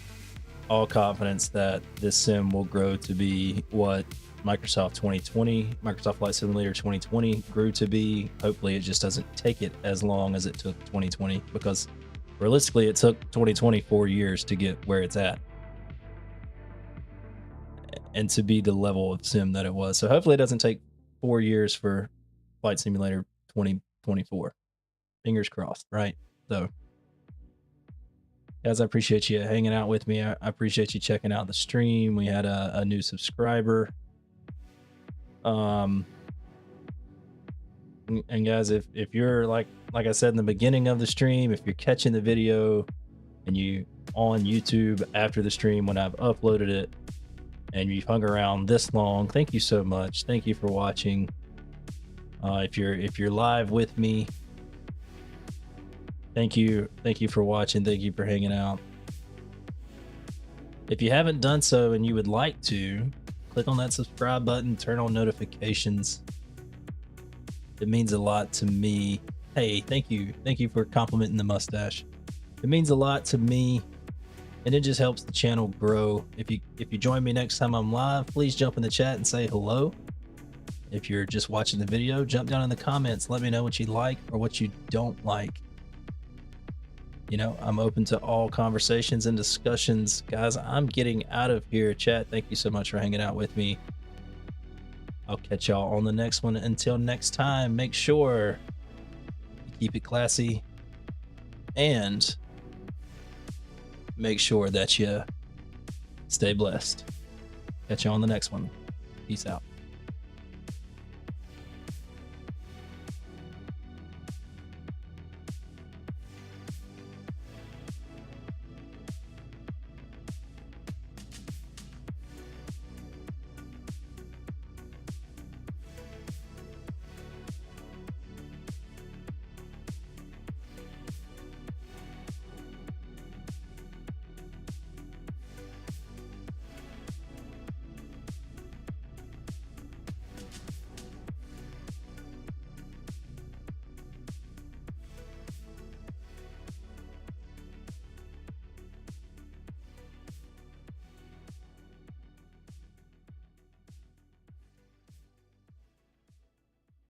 all confidence that this sim will grow to be what Microsoft Flight Simulator 2020 grew to be. Hopefully it just doesn't take it as long as it took 2020, because realistically it took 2020 4 years to get where it's at and to be the level of sim that it was. So hopefully it doesn't take 4 years for Flight Simulator 2024. Fingers crossed, right? So guys, I appreciate you hanging out with me. I appreciate you checking out the stream. We had a new subscriber. And guys, if you're like I said in the beginning of the stream, if you're catching the video and you on YouTube after the stream when I've uploaded it and you've hung around this long, thank you so much. Thank you for watching. If you're live with me, thank you for watching. Thank you for hanging out. If you haven't done so and you would like to, click on that subscribe button, turn on notifications. It means a lot to me. Hey, thank you for complimenting the mustache. It means a lot to me, and it just helps the channel grow. If you join me next time I'm live, please jump in the chat and say hello. If you're just watching the video, jump down in the comments. Let me know what you like or what you don't like. You know, I'm open to all conversations and discussions. Guys, I'm getting out of here. Chat, thank you so much for hanging out with me. I'll catch y'all on the next one. Until next time, make sure you keep it classy and make sure that you stay blessed. Catch you on the next one. Peace out.